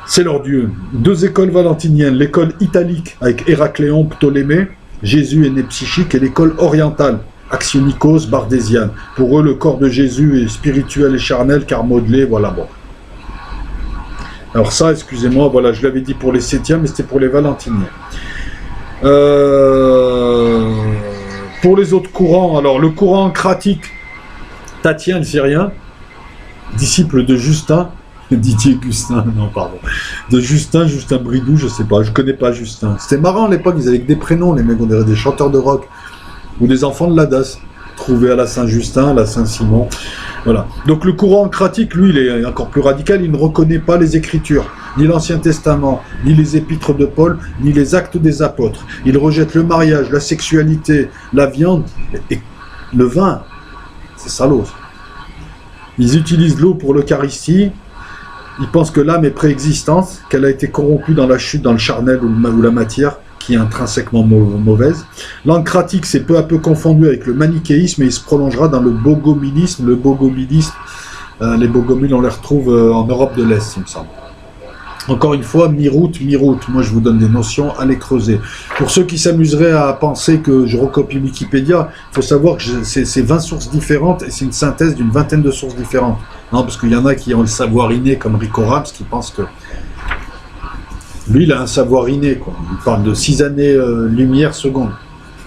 c'est leur Dieu. 2 écoles valentiniennes. L'école italique avec Héracléon, Ptolémée, Jésus est né psychique, et l'école orientale, Axionikos, Bardésiane. Pour eux, le corps de Jésus est spirituel et charnel, car modelé, voilà, bon. Alors ça, excusez-moi, voilà, je l'avais dit pour les septièmes, mais c'était pour les valentiniens. Pour les autres courants, alors le courant kratique, Tatien le Syrien, disciple de Justin, Didier Gustin, non pardon, de Justin Bridou, je sais pas, je connais pas Justin. C'était marrant à l'époque, ils avaient que des prénoms, les mecs, on dirait des chanteurs de rock, ou des enfants de l'Adas, trouvés à la Saint-Justin, à la Saint-Simon, voilà. Donc le courant kratique, lui, il est encore plus radical, il ne reconnaît pas les Écritures, ni l'Ancien Testament, ni les épîtres de Paul, ni les actes des apôtres. Il rejette le mariage, la sexualité, la viande, et le vin, c'est salaud. Ils utilisent l'eau pour l'Eucharistie. Ils pensent que l'âme est préexistante, qu'elle a été corrompue dans la chute, dans le charnel ou la matière, qui est intrinsèquement mauvaise. L'ancratique s'est peu à peu confondu avec le manichéisme et il se prolongera dans le bogomilisme. Le bogomilisme, les bogomiles, on les retrouve en Europe de l'Est, il me semble. Encore une fois, mi-route. Moi, je vous donne des notions à les creuser. Pour ceux qui s'amuseraient à penser que je recopie Wikipédia, il faut savoir que c'est 20 sources différentes et c'est une synthèse d'une vingtaine de sources différentes. Non, parce qu'il y en a qui ont le savoir inné, comme Rico Rams, qui pense que lui, il a un savoir inné, quoi. Il parle de 6 années lumière-seconde.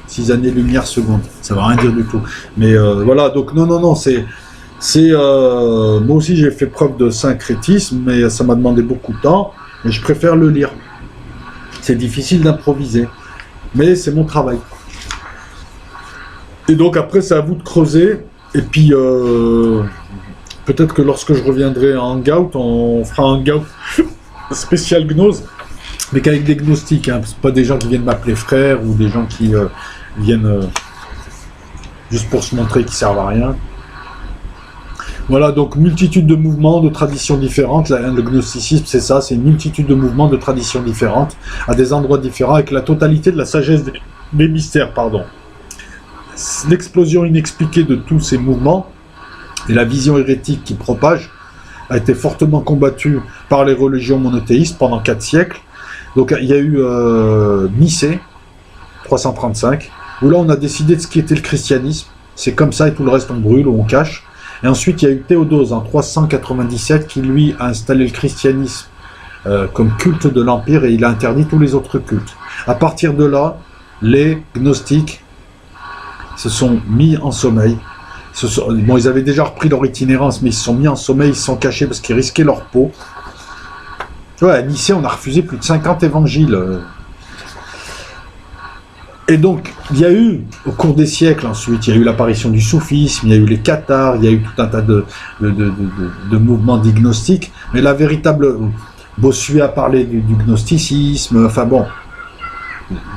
6 années lumière-seconde. Ça ne va rien dire du tout. Mais voilà, donc non, c'est... Moi aussi j'ai fait preuve de syncrétisme, mais ça m'a demandé beaucoup de temps, et je préfère le lire. C'est difficile d'improviser, mais c'est mon travail. Et donc après c'est à vous de creuser, et puis peut-être que lorsque je reviendrai en hangout, on fera un hangout spécial gnose, mais qu'avec des gnostiques, hein. C'est pas des gens qui viennent m'appeler frère, ou des gens qui viennent juste pour se montrer qu'ils servent à rien. Voilà, donc multitude de mouvements, de traditions différentes. Le gnosticisme, c'est ça, c'est une multitude de mouvements, de traditions différentes, à des endroits différents, avec la totalité de la sagesse des mystères, pardon. L'explosion inexpliquée de tous ces mouvements, et la vision hérétique qui propage, a été fortement combattue par les religions monothéistes pendant 4 siècles. Donc il y a eu Nicée, 335, où là on a décidé de ce qui était le christianisme. C'est comme ça, et tout le reste on brûle ou on cache. Et ensuite, il y a eu Théodose en 397 qui, lui, a installé le christianisme comme culte de l'Empire, et il a interdit tous les autres cultes. À partir de là, les gnostiques se sont mis en sommeil. Bon, ils avaient déjà repris leur itinérance, mais ils se sont mis en sommeil, ils se sont cachés parce qu'ils risquaient leur peau. Tu vois, à Nicée, on a refusé plus de 50 évangiles. Et donc, il y a eu, au cours des siècles ensuite, il y a eu l'apparition du soufisme, il y a eu les cathares, il y a eu tout un tas de mouvements d'ignostiques, mais la véritable... Bossuet a parlé du gnosticisme, enfin bon.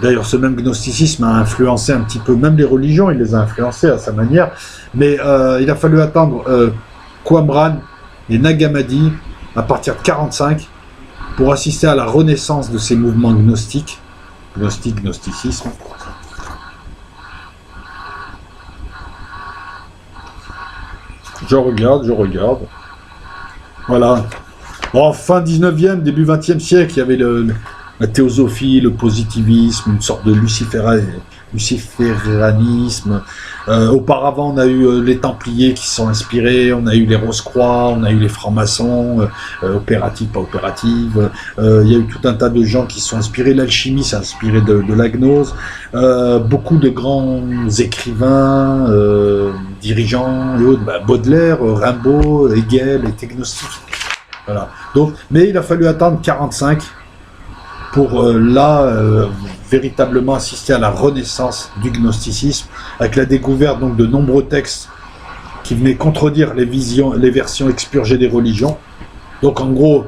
D'ailleurs, ce même gnosticisme a influencé un petit peu, même les religions, il les a influencés à sa manière, mais il a fallu attendre Qumran et Nag Hammadi, à partir de 45, pour assister à la renaissance de ces mouvements gnostiques, gnosticisme. Je regarde. Voilà. En fin 19e, début 20e siècle, il y avait la théosophie, le positivisme, une sorte de luciféranisme. Auparavant, on a eu les Templiers qui se sont inspirés, on a eu les Rose-Croix, on a eu les francs-maçons, opératives, pas opératives. Il y a eu tout un tas de gens qui se sont inspirés. L'alchimie s'est inspirée de la gnose. Beaucoup de grands écrivains, dirigeants et autres, Baudelaire, Rimbaud, Hegel étaient gnostiques. Voilà. Donc, mais il a fallu attendre 45 pour véritablement assister à la renaissance du gnosticisme, avec la découverte donc de nombreux textes qui venaient contredire les versions expurgées des religions. Donc en gros,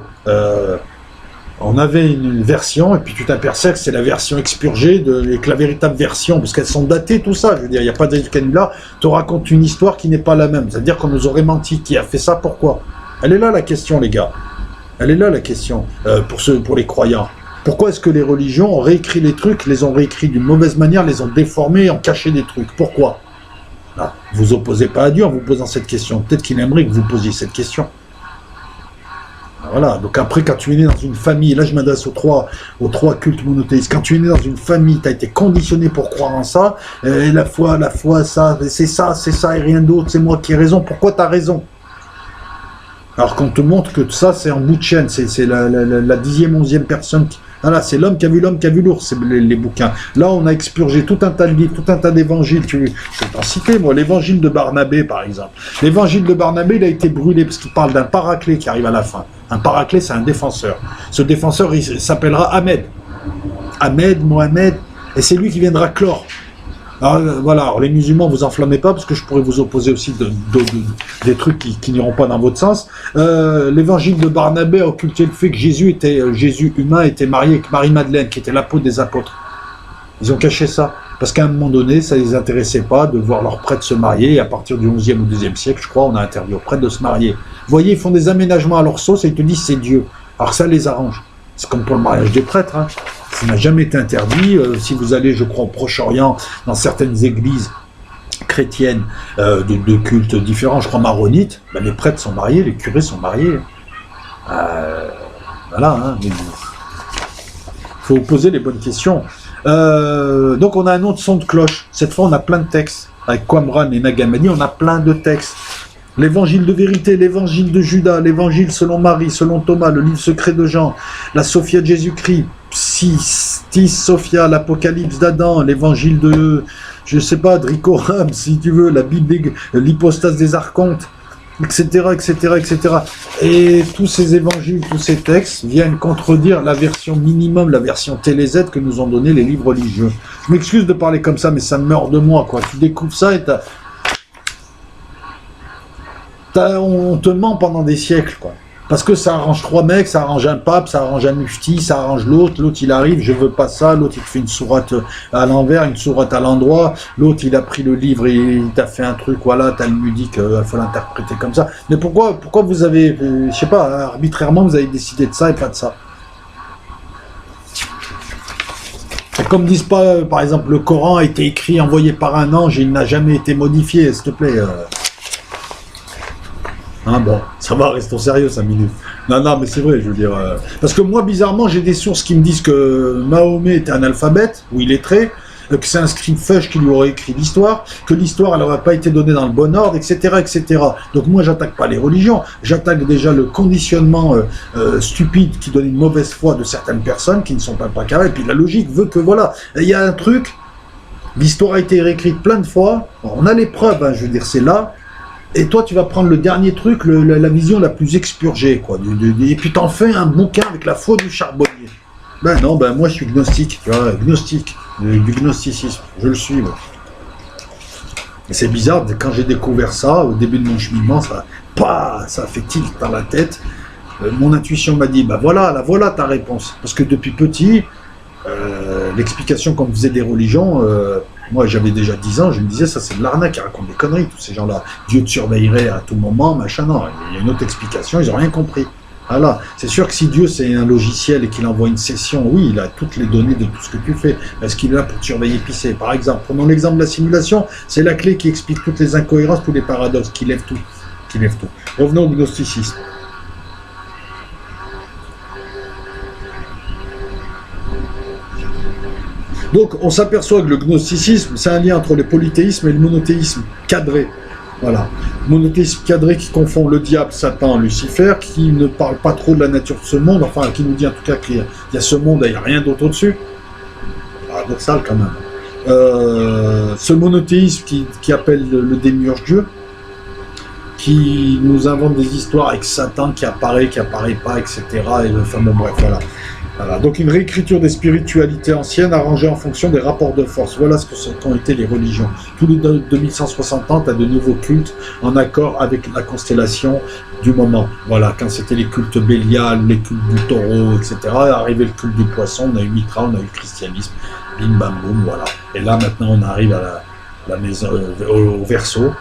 on avait une version, et puis tu t'aperçois que c'est la version expurgée, et que la véritable version, parce qu'elles sont datées, tout ça, je veux dire, il n'y a pas de canular, te raconte une histoire qui n'est pas la même. C'est-à-dire qu'on nous aurait menti. Qui a fait ça? Pourquoi? Elle est là la question, les gars. Elle est là la question, pour les croyants. Pourquoi est-ce que les religions ont réécrit les trucs, les ont réécrits d'une mauvaise manière, les ont déformés, ont caché des trucs? Pourquoi? Là, vous opposez pas à Dieu en vous posant cette question. Peut-être qu'il aimerait que vous posiez cette question. Voilà, donc après, quand tu es né dans une famille, là je m'adresse aux trois cultes monothéistes, quand tu es né dans une famille, tu as été conditionné pour croire en ça, et la foi, ça, c'est ça et rien d'autre, c'est moi qui ai raison. Pourquoi tu as raison? Alors qu'on te montre que tout ça, c'est en bout de chaîne, c'est la 10e, 11e personne. Voilà, c'est l'homme qui a vu l'ours, c'est les bouquins. Là, on a expurgé tout un tas de livres, tout un tas d'évangiles. Je vais t'en citer, moi, l'évangile de Barnabé, par exemple. L'évangile de Barnabé, il a été brûlé parce qu'il parle d'un paraclet qui arrive à la fin. Un paraclet, c'est un défenseur. Ce défenseur, il s'appellera Ahmed. Ahmed, Mohamed, et c'est lui qui viendra clore. Alors, voilà, alors les musulmans, vous enflammez pas, parce que je pourrais vous opposer aussi des trucs qui n'iront pas dans votre sens. L'évangile de Barnabé a occulté le fait que Jésus humain était marié avec Marie-Madeleine, qui était l'apôtre des apôtres. Ils ont caché ça, parce qu'à un moment donné, ça ne les intéressait pas de voir leurs prêtres se marier, et à partir du 11e ou 12e siècle, je crois, on a interdit aux prêtres de se marier. Vous voyez, ils font des aménagements à leur sauce, et ils te disent c'est Dieu. Alors ça les arrange. C'est comme pour le mariage des prêtres, hein. Ça n'a jamais été interdit. Si vous allez, je crois, au Proche-Orient, dans certaines églises chrétiennes de cultes différents, je crois maronites, ben, les prêtres sont mariés, les curés sont mariés. Voilà, hein. Il faut poser les bonnes questions. Donc on a un autre son de cloche. Cette fois, on a plein de textes. Avec Qumran et Nag Hammadi, on a plein de textes. L'évangile de vérité, l'évangile de Judas, l'évangile selon Marie, selon Thomas, le livre secret de Jean, la Sophia de Jésus-Christ, Stis Sophia, l'Apocalypse d'Adam, l'évangile de, je sais pas, de Ricoram, si tu veux, la Bible, l'hypostase des archontes, etc., etc., etc. Et tous ces évangiles, tous ces textes viennent contredire la version minimum, la version TéléZ que nous ont donné les livres religieux. Je m'excuse de parler comme ça, mais ça meurt de moi, quoi. Tu découvres ça et on te ment pendant des siècles, quoi. Parce que ça arrange trois mecs, ça arrange un pape, ça arrange un mufti, ça arrange l'autre il arrive, je veux pas ça, l'autre il te fait une sourate à l'envers, une sourate à l'endroit, l'autre il a pris le livre et il t'a fait un truc, voilà, talmudique, il faut l'interpréter comme ça. Mais pourquoi vous avez, je sais pas, arbitrairement vous avez décidé de ça et pas de ça? Et comme disent pas, par exemple, le Coran a été écrit, envoyé par un ange et il n'a jamais été modifié, s'il te plaît. Hein, bon, ça va, restons sérieux 5 minutes. Non, mais c'est vrai, je veux dire... parce que moi, bizarrement, j'ai des sources qui me disent que Mahomet était un alphabète, ou illettré, que c'est un scribe-feuge qui lui aurait écrit l'histoire, que l'histoire, elle n'aurait pas été donnée dans le bon ordre, etc., etc. Donc moi, j'attaque pas les religions, j'attaque déjà le conditionnement stupide qui donne une mauvaise foi de certaines personnes qui ne sont pas carrées, et puis la logique veut que, voilà, il y a un truc, l'histoire a été réécrite plein de fois, on a les preuves, hein, je veux dire, c'est là. Et toi, tu vas prendre le dernier truc, la vision la plus expurgée, quoi. Et puis t'en fais un bouquin avec la foi du charbonnier. Ben non, ben moi je suis gnostique, tu vois, gnostique, du gnosticisme, je le suis, moi. Et c'est bizarre, quand j'ai découvert ça, au début de mon cheminement, ça a fait tilt dans la tête. Mon intuition m'a dit, ben voilà ta réponse. Parce que depuis petit, l'explication qu'on me faisait des religions... moi, j'avais déjà 10 ans, je me disais, ça c'est de l'arnaque, ils racontent des conneries, tous ces gens-là. Dieu te surveillerait à tout moment, machin, non. Il y a une autre explication, ils n'ont rien compris. Voilà. C'est sûr que si Dieu c'est un logiciel et qu'il envoie une session, oui, il a toutes les données de tout ce que tu fais. Est-ce qu'il est là pour te surveiller pisser? Par exemple, prenons l'exemple de la simulation, c'est la clé qui explique toutes les incohérences, tous les paradoxes, qui lève tout. Revenons au gnosticisme. Donc, on s'aperçoit que le gnosticisme, c'est un lien entre le polythéisme et le monothéisme cadré. Voilà. Monothéisme cadré qui confond le diable, Satan, Lucifer, qui ne parle pas trop de la nature de ce monde, enfin, qui nous dit en tout cas qu'il y a ce monde et il n'y a rien d'autre au-dessus. Paradoxal quand même. Ce monothéisme qui appelle le démiurge Dieu, qui nous invente des histoires avec Satan qui apparaît pas, etc. Et le fameux bref, voilà. Voilà, donc une réécriture des spiritualités anciennes arrangées en fonction des rapports de force. Voilà ce qu'ont été les religions. Tous les 2160 ans, tu as de nouveaux cultes en accord avec la constellation du moment. Voilà, quand c'était les cultes bélial, les cultes du taureau, etc., arrivé le culte du poisson, on a eu Mitra, on a eu le christianisme, bim bam boum, voilà. Et là maintenant on arrive à la maison, au Verseau,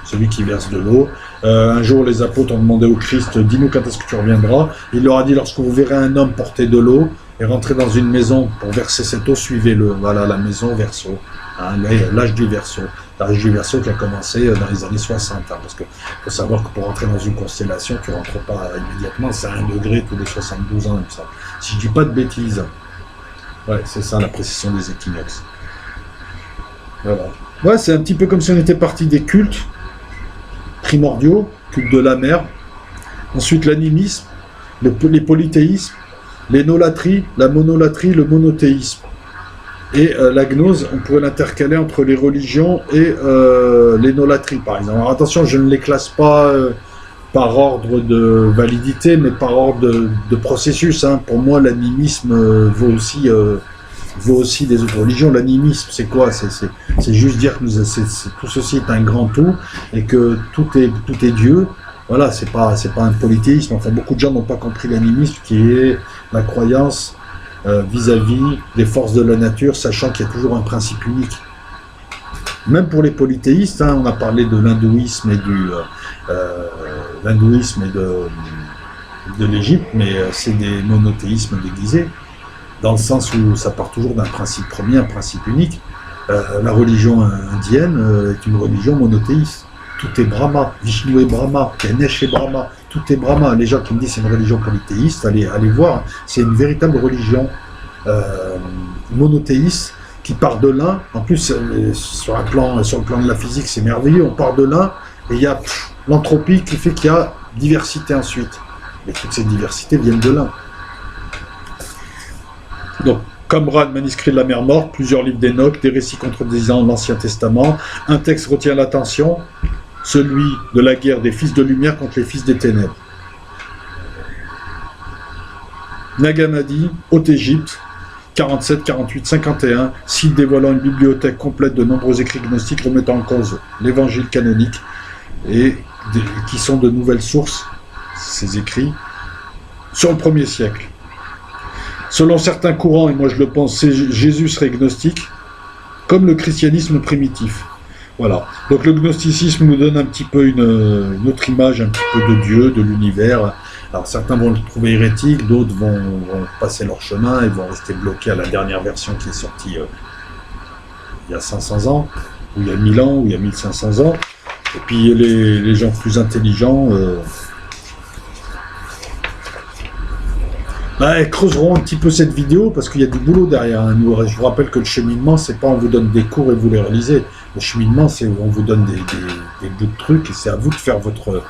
celui qui verse de l'eau. Un jour, les apôtres ont demandé au Christ, dis-nous quand est-ce que tu reviendras. Il leur a dit, lorsque vous verrez un homme porter de l'eau et rentrer dans une maison pour verser cette eau, suivez-le. Voilà, la maison Verseau, hein, l'âge du Verseau. L'âge du Verseau qui a commencé dans les années 60, hein, parce qu'il faut savoir que pour rentrer dans une constellation, tu ne rentres pas immédiatement, c'est à 1 degré tous les 72 ans, ça. Si je dis pas de bêtises. Ouais, c'est ça la précision des équinoxes. Voilà. Ouais, c'est un petit peu comme si on était parti des cultes primordiaux, culte de la mer, ensuite l'animisme, les polythéismes, l'énolatrie, la monolatrie, le monothéisme. Et la gnose, on pourrait l'intercaler entre les religions et l'énolatrie, par exemple. Alors attention, je ne les classe pas par ordre de validité, mais par ordre de processus. Hein. Pour moi, l'animisme vaut aussi des autres religions. L'animisme, c'est quoi? C'est juste dire que tout ceci est un grand tout et que tout est Dieu. Voilà, c'est pas un polythéisme. Enfin, beaucoup de gens n'ont pas compris l'animisme, qui est la croyance vis-à-vis des forces de la nature, sachant qu'il y a toujours un principe unique. Même pour les polythéistes, hein, on a parlé de l'hindouisme et de l'Égypte, mais c'est des monothéismes déguisés, dans le sens où ça part toujours d'un principe premier, un principe unique. La religion indienne est une religion monothéiste. Tout est Brahma, Vishnu est Brahma, Ganesh est Brahma, tout est Brahma. Les gens qui me disent c'est une religion polythéiste, allez voir, c'est une véritable religion monothéiste qui part de l'un. En plus, sur le plan de la physique, c'est merveilleux, on part de l'un et il y a l'entropie qui fait qu'il y a diversité ensuite. Et toutes ces diversités viennent de l'un. Donc, Qumran, manuscrit de la mer Morte, plusieurs livres d'Enoch, des récits contredisant l'Ancien Testament, un texte retient l'attention, celui de la guerre des fils de lumière contre les fils des ténèbres. Nag Hammadi, Haute-Égypte, 47, 48, 51, site dévoilant une bibliothèque complète de nombreux écrits gnostiques remettant en cause l'évangile canonique et qui sont de nouvelles sources, ces écrits, sur le 1er siècle. Selon certains courants, et moi je le pense, Jésus serait gnostique, comme le christianisme primitif. Voilà. Donc le gnosticisme nous donne un petit peu une autre image, un petit peu de Dieu, de l'univers. Alors certains vont le trouver hérétique, d'autres vont passer leur chemin et vont rester bloqués à la dernière version qui est sortie il y a 500 ans, ou il y a 1000 ans, ou il y a 1500 ans. Et puis les gens plus intelligents creuseront un petit peu cette vidéo parce qu'il y a du boulot derrière. Hein. Je vous rappelle que le cheminement, c'est pas on vous donne des cours et vous les réalisez. Le cheminement, c'est on vous donne des bouts de trucs et c'est à vous de faire votre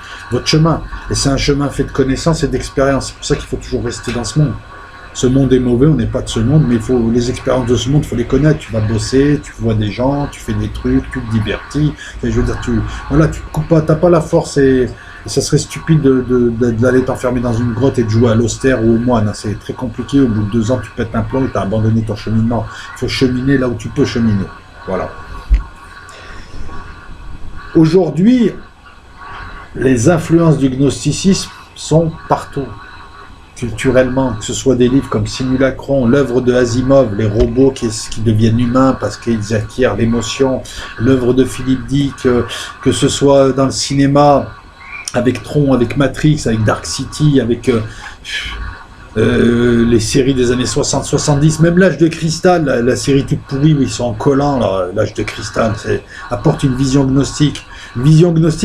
chemin. Et c'est un chemin fait de connaissances et d'expérience. C'est pour ça qu'il faut toujours rester dans ce monde. Ce monde est mauvais, on n'est pas de ce monde, mais il faut les expériences de ce monde, il faut les connaître. Tu vas bosser, tu vois des gens, tu fais des trucs, tu te divertis. Et je veux dire, tu coupes pas, t'as pas la force et ça serait stupide d'aller t'enfermer dans une grotte et de jouer à l'austère ou au moine. C'est très compliqué. Au bout de 2 ans, tu pètes un plomb et tu as abandonné ton cheminement. Il faut cheminer là où tu peux cheminer. Voilà. Aujourd'hui, les influences du gnosticisme sont partout. Culturellement, que ce soit des livres comme Simulacron, l'œuvre de Asimov, les robots qui deviennent humains parce qu'ils acquièrent l'émotion, l'œuvre de Philippe Dick, que ce soit dans le cinéma, avec Tron, avec Matrix, avec Dark City, avec les séries des années 60-70, même l'âge de cristal, la série toute pourrie où ils sont en collant, l'âge de cristal, apporte une vision gnostique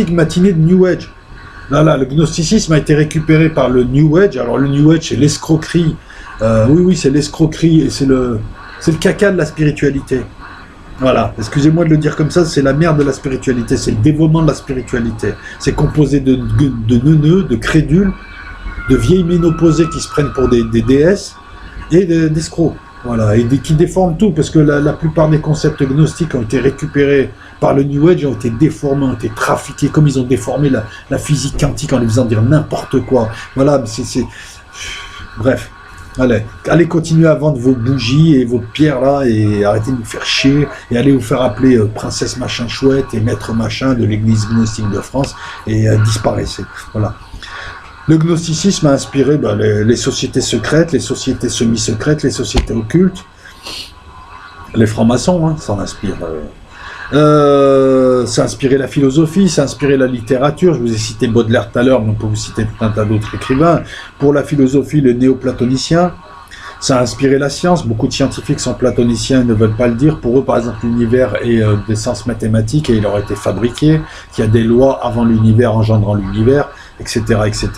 matinée de New Age. Là, le gnosticisme a été récupéré par le New Age. Alors le New Age, c'est l'escroquerie. Oui, c'est l'escroquerie et c'est le caca de la spiritualité. Voilà, excusez-moi de le dire comme ça, c'est la merde de la spiritualité, c'est le dévoiement de la spiritualité. C'est composé de neuneux, de crédules, de vieilles ménopausées qui se prennent pour des déesses et d'escrocs. Voilà, et qui déforment tout, parce que la plupart des concepts gnostiques ont été récupérés par le New Age, ont été déformés, ont été trafiqués, comme ils ont déformé la physique quantique en lui faisant dire n'importe quoi. Voilà, bref. Allez continuer à vendre vos bougies et vos pierres là et arrêtez de nous faire chier et allez vous faire appeler princesse machin chouette et maître machin de l'église gnostique de France et disparaissez. Voilà. Le gnosticisme a inspiré les sociétés secrètes, les sociétés semi-secrètes, les sociétés occultes. Les francs-maçons s'en inspirent. Ça a inspiré la philosophie, ça a inspiré la littérature. Je vous ai cité Baudelaire tout à l'heure, mais on peut vous citer tout un tas d'autres écrivains. Pour la philosophie, le néoplatonicien. Ça a inspiré la science. Beaucoup de scientifiques sont platoniciens et ne veulent pas le dire. Pour eux, par exemple, l'univers est d'essence mathématique et il aurait été fabriqué, qu'il y a des lois avant l'univers engendrant l'univers, etc., etc.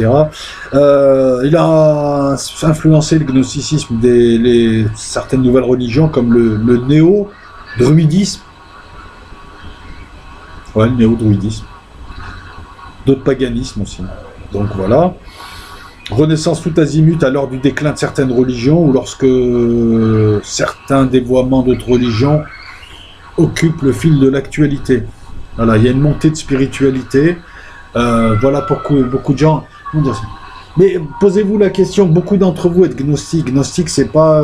Il a influencé le gnosticisme certaines nouvelles religions comme le néo-druidisme. Ouais, le néo-druidisme. D'autres paganismes aussi. Donc voilà. Renaissance tout azimut à l'heure du déclin de certaines religions ou lorsque certains dévoiements d'autres religions occupent le fil de l'actualité. Voilà, il y a une montée de spiritualité. Voilà pourquoi beaucoup de gens... Mais posez-vous la question, beaucoup d'entre vous êtes gnostiques. Gnostique, c'est pas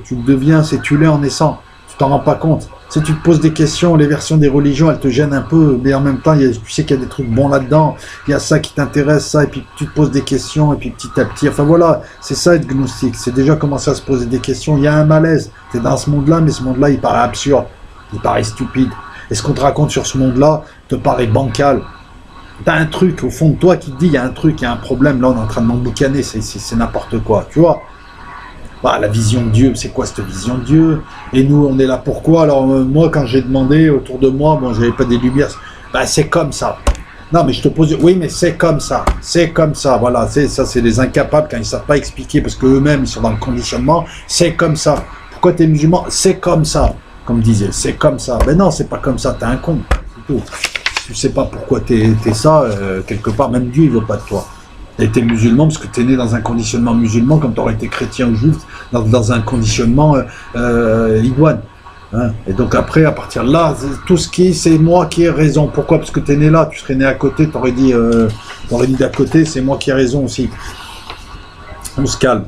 tu le deviens, c'est tu l'es en naissant. Tu t'en rends pas compte. Si tu te poses des questions, les versions des religions, elles te gênent un peu, mais en même temps, tu sais qu'il y a des trucs bons là-dedans, il y a ça qui t'intéresse, ça, et puis tu te poses des questions, et puis petit à petit, enfin voilà, c'est ça être gnostique, c'est déjà commencer à se poser des questions, il y a un malaise, tu es dans ce monde-là, mais ce monde-là, il paraît absurde, il paraît stupide, et ce qu'on te raconte sur ce monde-là te paraît bancal. T'as un truc au fond de toi qui te dit, il y a un truc, il y a un problème, là on est en train de m'emboucaner, c'est n'importe quoi, tu vois. Bah, la vision de Dieu, c'est quoi cette vision de Dieu? Et nous, on est là pourquoi? Alors moi, quand j'ai demandé autour de moi, bon, j'avais pas des lumières, bah, c'est comme ça. Non, mais je te pose, oui, mais c'est comme ça, voilà, ça, c'est les incapables quand ils savent pas expliquer, parce qu'eux-mêmes, ils sont dans le conditionnement, c'est comme ça. Pourquoi t'es musulman? C'est comme ça, comme disait, c'est comme ça. Ben non, c'est pas comme ça, t'es un con, c'est tout. Tu sais pas pourquoi t'es ça, quelque part, même Dieu, il veut pas de toi. T'as été musulman parce que t'es né dans un conditionnement musulman, comme t'aurais été chrétien ou juif, dans un conditionnement idoine. Hein. Et donc après, à partir de là, tout ce qui est, c'est moi qui ai raison. Pourquoi? Parce que tu es né là, tu serais né à côté, tu aurais dit d'à côté, c'est moi qui ai raison aussi. On se calme.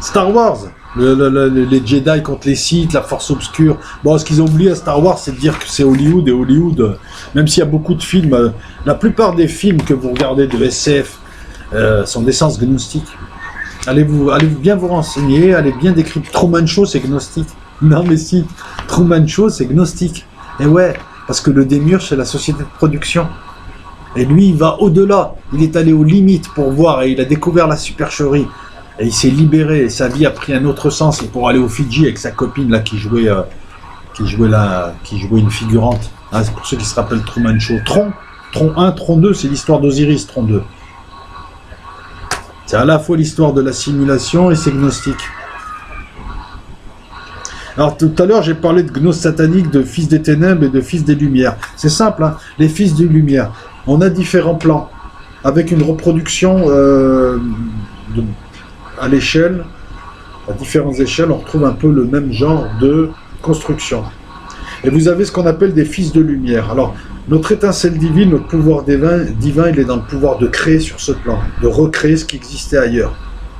Star Wars, les Jedi contre les Sith, la Force obscure. Bon, ce qu'ils ont oublié à Star Wars, c'est de dire que c'est Hollywood, et Hollywood, même s'il y a beaucoup de films, la plupart des films que vous regardez de SF sont d'essence gnostique. Allez bien vous renseigner, allez bien décrire. Truman Show, c'est gnostique. Non mais si, Truman Show, c'est gnostique. Et ouais, parce que le démiurge, c'est la société de production. Et lui, il va au-delà. Il est allé aux limites pour voir, et il a découvert la supercherie. Et il s'est libéré, et sa vie a pris un autre sens. Et pour aller au Fidji avec sa copine là qui jouait une figurante. Ah, c'est pour ceux qui se rappellent Truman Show. Tron 1, Tron 2, c'est l'histoire d'Osiris, Tron 2. C'est à la fois l'histoire de la simulation et c'est gnostique. Alors tout à l'heure j'ai parlé de gnose satanique, de fils des ténèbres et de fils des lumières. C'est simple, hein, les fils des lumières. On a différents plans, avec une reproduction à l'échelle, à différentes échelles, on retrouve un peu le même genre de construction. Et vous avez ce qu'on appelle des fils de lumière. Alors, notre étincelle divine, notre pouvoir divin, il est dans le pouvoir de créer sur ce plan, de recréer ce qui existait ailleurs.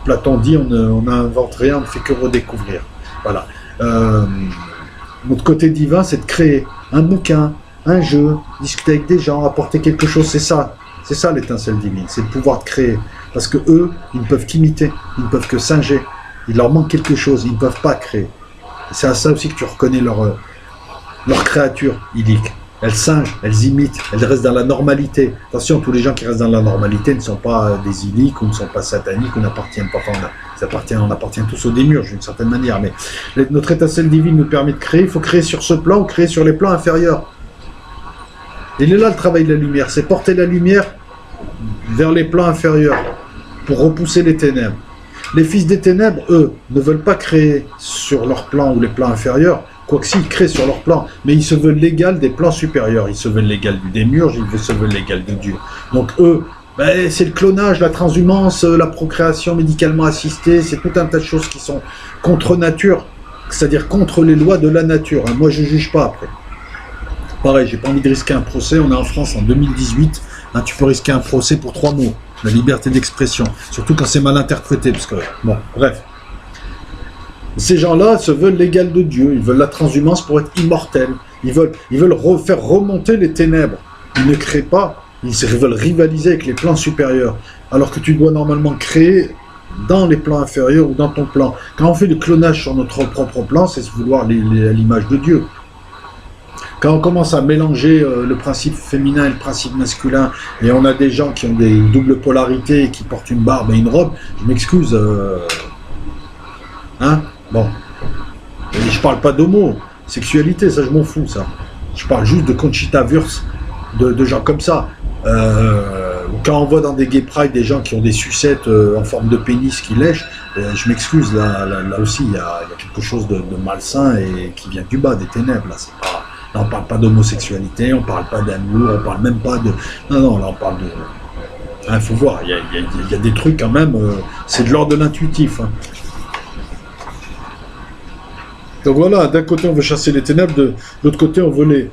Platon dit, on n'invente rien, on ne fait que redécouvrir. Voilà. Notre côté divin, c'est de créer un bouquin, un jeu, discuter avec des gens, apporter quelque chose, c'est ça l'étincelle divine, c'est le pouvoir de créer. Parce que eux, ils ne peuvent qu'imiter, ils ne peuvent que singer. Il leur manque quelque chose, ils ne peuvent pas créer. C'est à ça aussi que tu reconnais leur créature idyllique. Elles singent, elles imitent, elles restent dans la normalité. Attention, tous les gens qui restent dans la normalité ne sont pas des idylliques ou ne sont pas sataniques ou n'appartiennent pas. On appartient tous au démiurge d'une certaine manière. Mais notre étincelle divine nous permet de créer. Il faut créer sur ce plan ou créer sur les plans inférieurs. Il est là le travail de la lumière, c'est porter la lumière vers les plans inférieurs pour repousser les ténèbres. Les fils des ténèbres, eux, ne veulent pas créer sur leur plan ou les plans inférieurs, quoique s'ils créent sur leur plan, mais ils se veulent l'égal des plans supérieurs. Ils se veulent l'égal du démiurge, ils se veulent l'égal de Dieu. Donc eux, c'est le clonage, la transhumance, la procréation médicalement assistée, c'est tout un tas de choses qui sont contre nature, c'est-à-dire contre les lois de la nature. Moi, je ne juge pas après. Pareil, j'ai pas envie de risquer un procès, on est en France en 2018, hein, tu peux risquer un procès pour 3 mots, la liberté d'expression, surtout quand c'est mal interprété, parce que, bon, bref. Ces gens-là se veulent l'égal de Dieu, ils veulent la transhumance pour être immortels, ils veulent faire remonter les ténèbres, ils ne créent pas, ils veulent rivaliser avec les plans supérieurs, alors que tu dois normalement créer dans les plans inférieurs ou dans ton plan. Quand on fait du clonage sur notre propre plan, c'est se vouloir l'image de Dieu. Quand on commence à mélanger le principe féminin et le principe masculin, et on a des gens qui ont des doubles polarités, qui portent une barbe et une robe, je m'excuse. Hein? Bon. Et je parle pas d'homosexualité, ça je m'en fous, ça. Je parle juste de Conchita Wurst, de gens comme ça. Quand on voit dans des gay pride des gens qui ont des sucettes en forme de pénis qui lèchent, je m'excuse, là aussi il y a quelque chose de malsain et qui vient du bas, des ténèbres, là, c'est pas... Là, on ne parle pas d'homosexualité, on ne parle pas d'amour, on ne parle même pas de... Non, là, on parle de... Il faut voir, il y a des trucs quand même, c'est de l'ordre de l'intuitif. Hein. Donc voilà, d'un côté, on veut chasser les ténèbres, de l'autre côté, on veut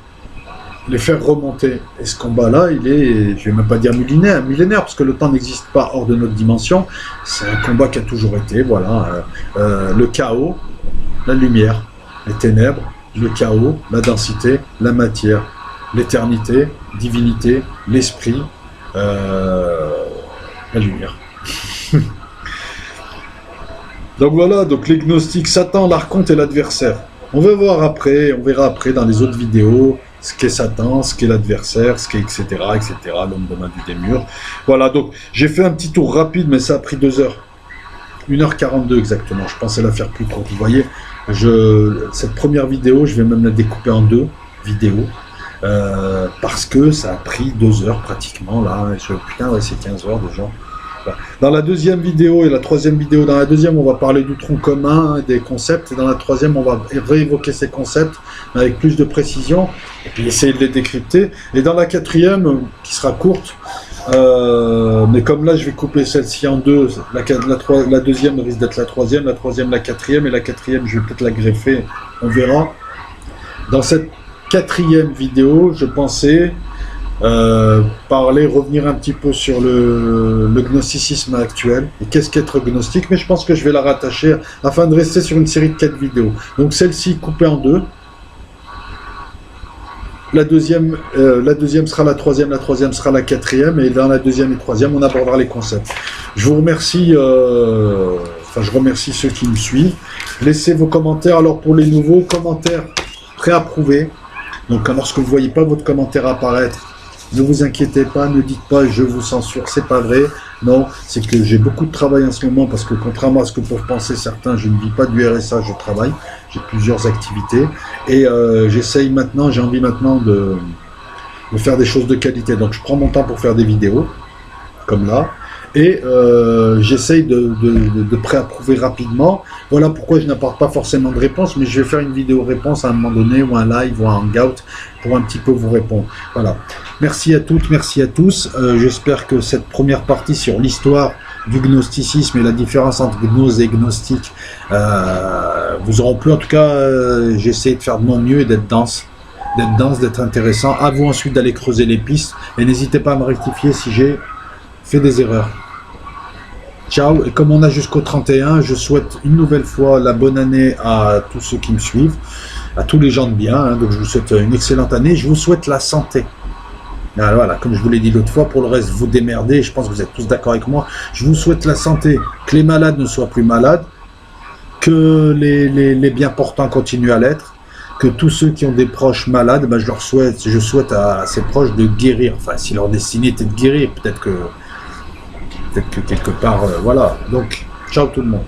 les faire remonter. Et ce combat-là, il est, je ne vais même pas dire millénaire, parce que le temps n'existe pas hors de notre dimension. C'est un combat qui a toujours été, voilà. Le chaos, la lumière, les ténèbres, le chaos, la densité, la matière, l'éternité, divinité, l'esprit, la lumière. Donc voilà, donc les gnostiques, Satan, l'archonte et l'adversaire. On va voir après, on verra après dans les autres vidéos ce qu'est Satan, ce qu'est l'adversaire, ce qu'est etc., l'homme de main du démiurge. Voilà, donc j'ai fait un petit tour rapide, mais ça a pris 2 heures. 1h42 exactement, je pensais la faire plus courte. Vous voyez, cette première vidéo, je vais même la découper en 2 vidéos, parce que ça a pris 2 heures pratiquement, là, putain, ouais, c'est 15 heures déjà. Voilà. Dans la deuxième vidéo et la troisième vidéo, dans la deuxième, on va parler du tronc commun, des concepts, et dans la troisième, on va réévoquer ces concepts avec plus de précision, et puis essayer de les décrypter. Et dans la quatrième, qui sera courte, mais comme là je vais couper celle-ci en 2, la deuxième risque d'être la troisième la quatrième, et la quatrième je vais peut-être la greffer, on verra. Dans cette 4e vidéo, je pensais revenir un petit peu sur le gnosticisme actuel et qu'est-ce qu'être gnostique, mais je pense que je vais la rattacher afin de rester sur une série de 4 vidéos. Donc celle-ci coupée en 2. La deuxième sera la troisième sera la 4e, et dans la 2e et 3e, on abordera les concepts. Je vous remercie, je remercie ceux qui me suivent. Laissez vos commentaires. Alors pour les nouveaux, commentaires préapprouvés. Donc lorsque vous ne voyez pas votre commentaire apparaître, ne vous inquiétez pas, ne dites pas je vous censure, c'est pas vrai. Non, c'est que j'ai beaucoup de travail en ce moment, parce que contrairement à ce que peuvent penser certains, je ne vis pas du RSA, je travaille, j'ai plusieurs activités, et j'ai envie maintenant de faire des choses de qualité. Donc je prends mon temps pour faire des vidéos, comme là, et j'essaye de préapprouver rapidement. Voilà pourquoi je n'apporte pas forcément de réponse, mais je vais faire une vidéo réponse à un moment donné, ou un live, ou un hangout, pour un petit peu vous répondre. Voilà. Merci à toutes, merci à tous. J'espère que cette première partie sur l'histoire du gnosticisme et la différence entre gnose et gnostique vous auront plu. En tout cas, j'essaie de faire de mon mieux et d'être dense, d'être intéressant. À vous ensuite d'aller creuser les pistes, et n'hésitez pas à me rectifier si j'ai fait des erreurs. Ciao, et comme on a jusqu'au 31, je souhaite une nouvelle fois la bonne année à tous ceux qui me suivent, à tous les gens de bien, hein, donc je vous souhaite une excellente année, je vous souhaite la santé. Voilà, comme je vous l'ai dit l'autre fois, pour le reste, vous démerdez, je pense que vous êtes tous d'accord avec moi, je vous souhaite la santé, que les malades ne soient plus malades, que les bien portants continuent à l'être, que tous ceux qui ont des proches malades, je souhaite à ces proches de guérir, enfin si leur destinée était de guérir, peut-être que quelque part, voilà. Donc, ciao tout le monde.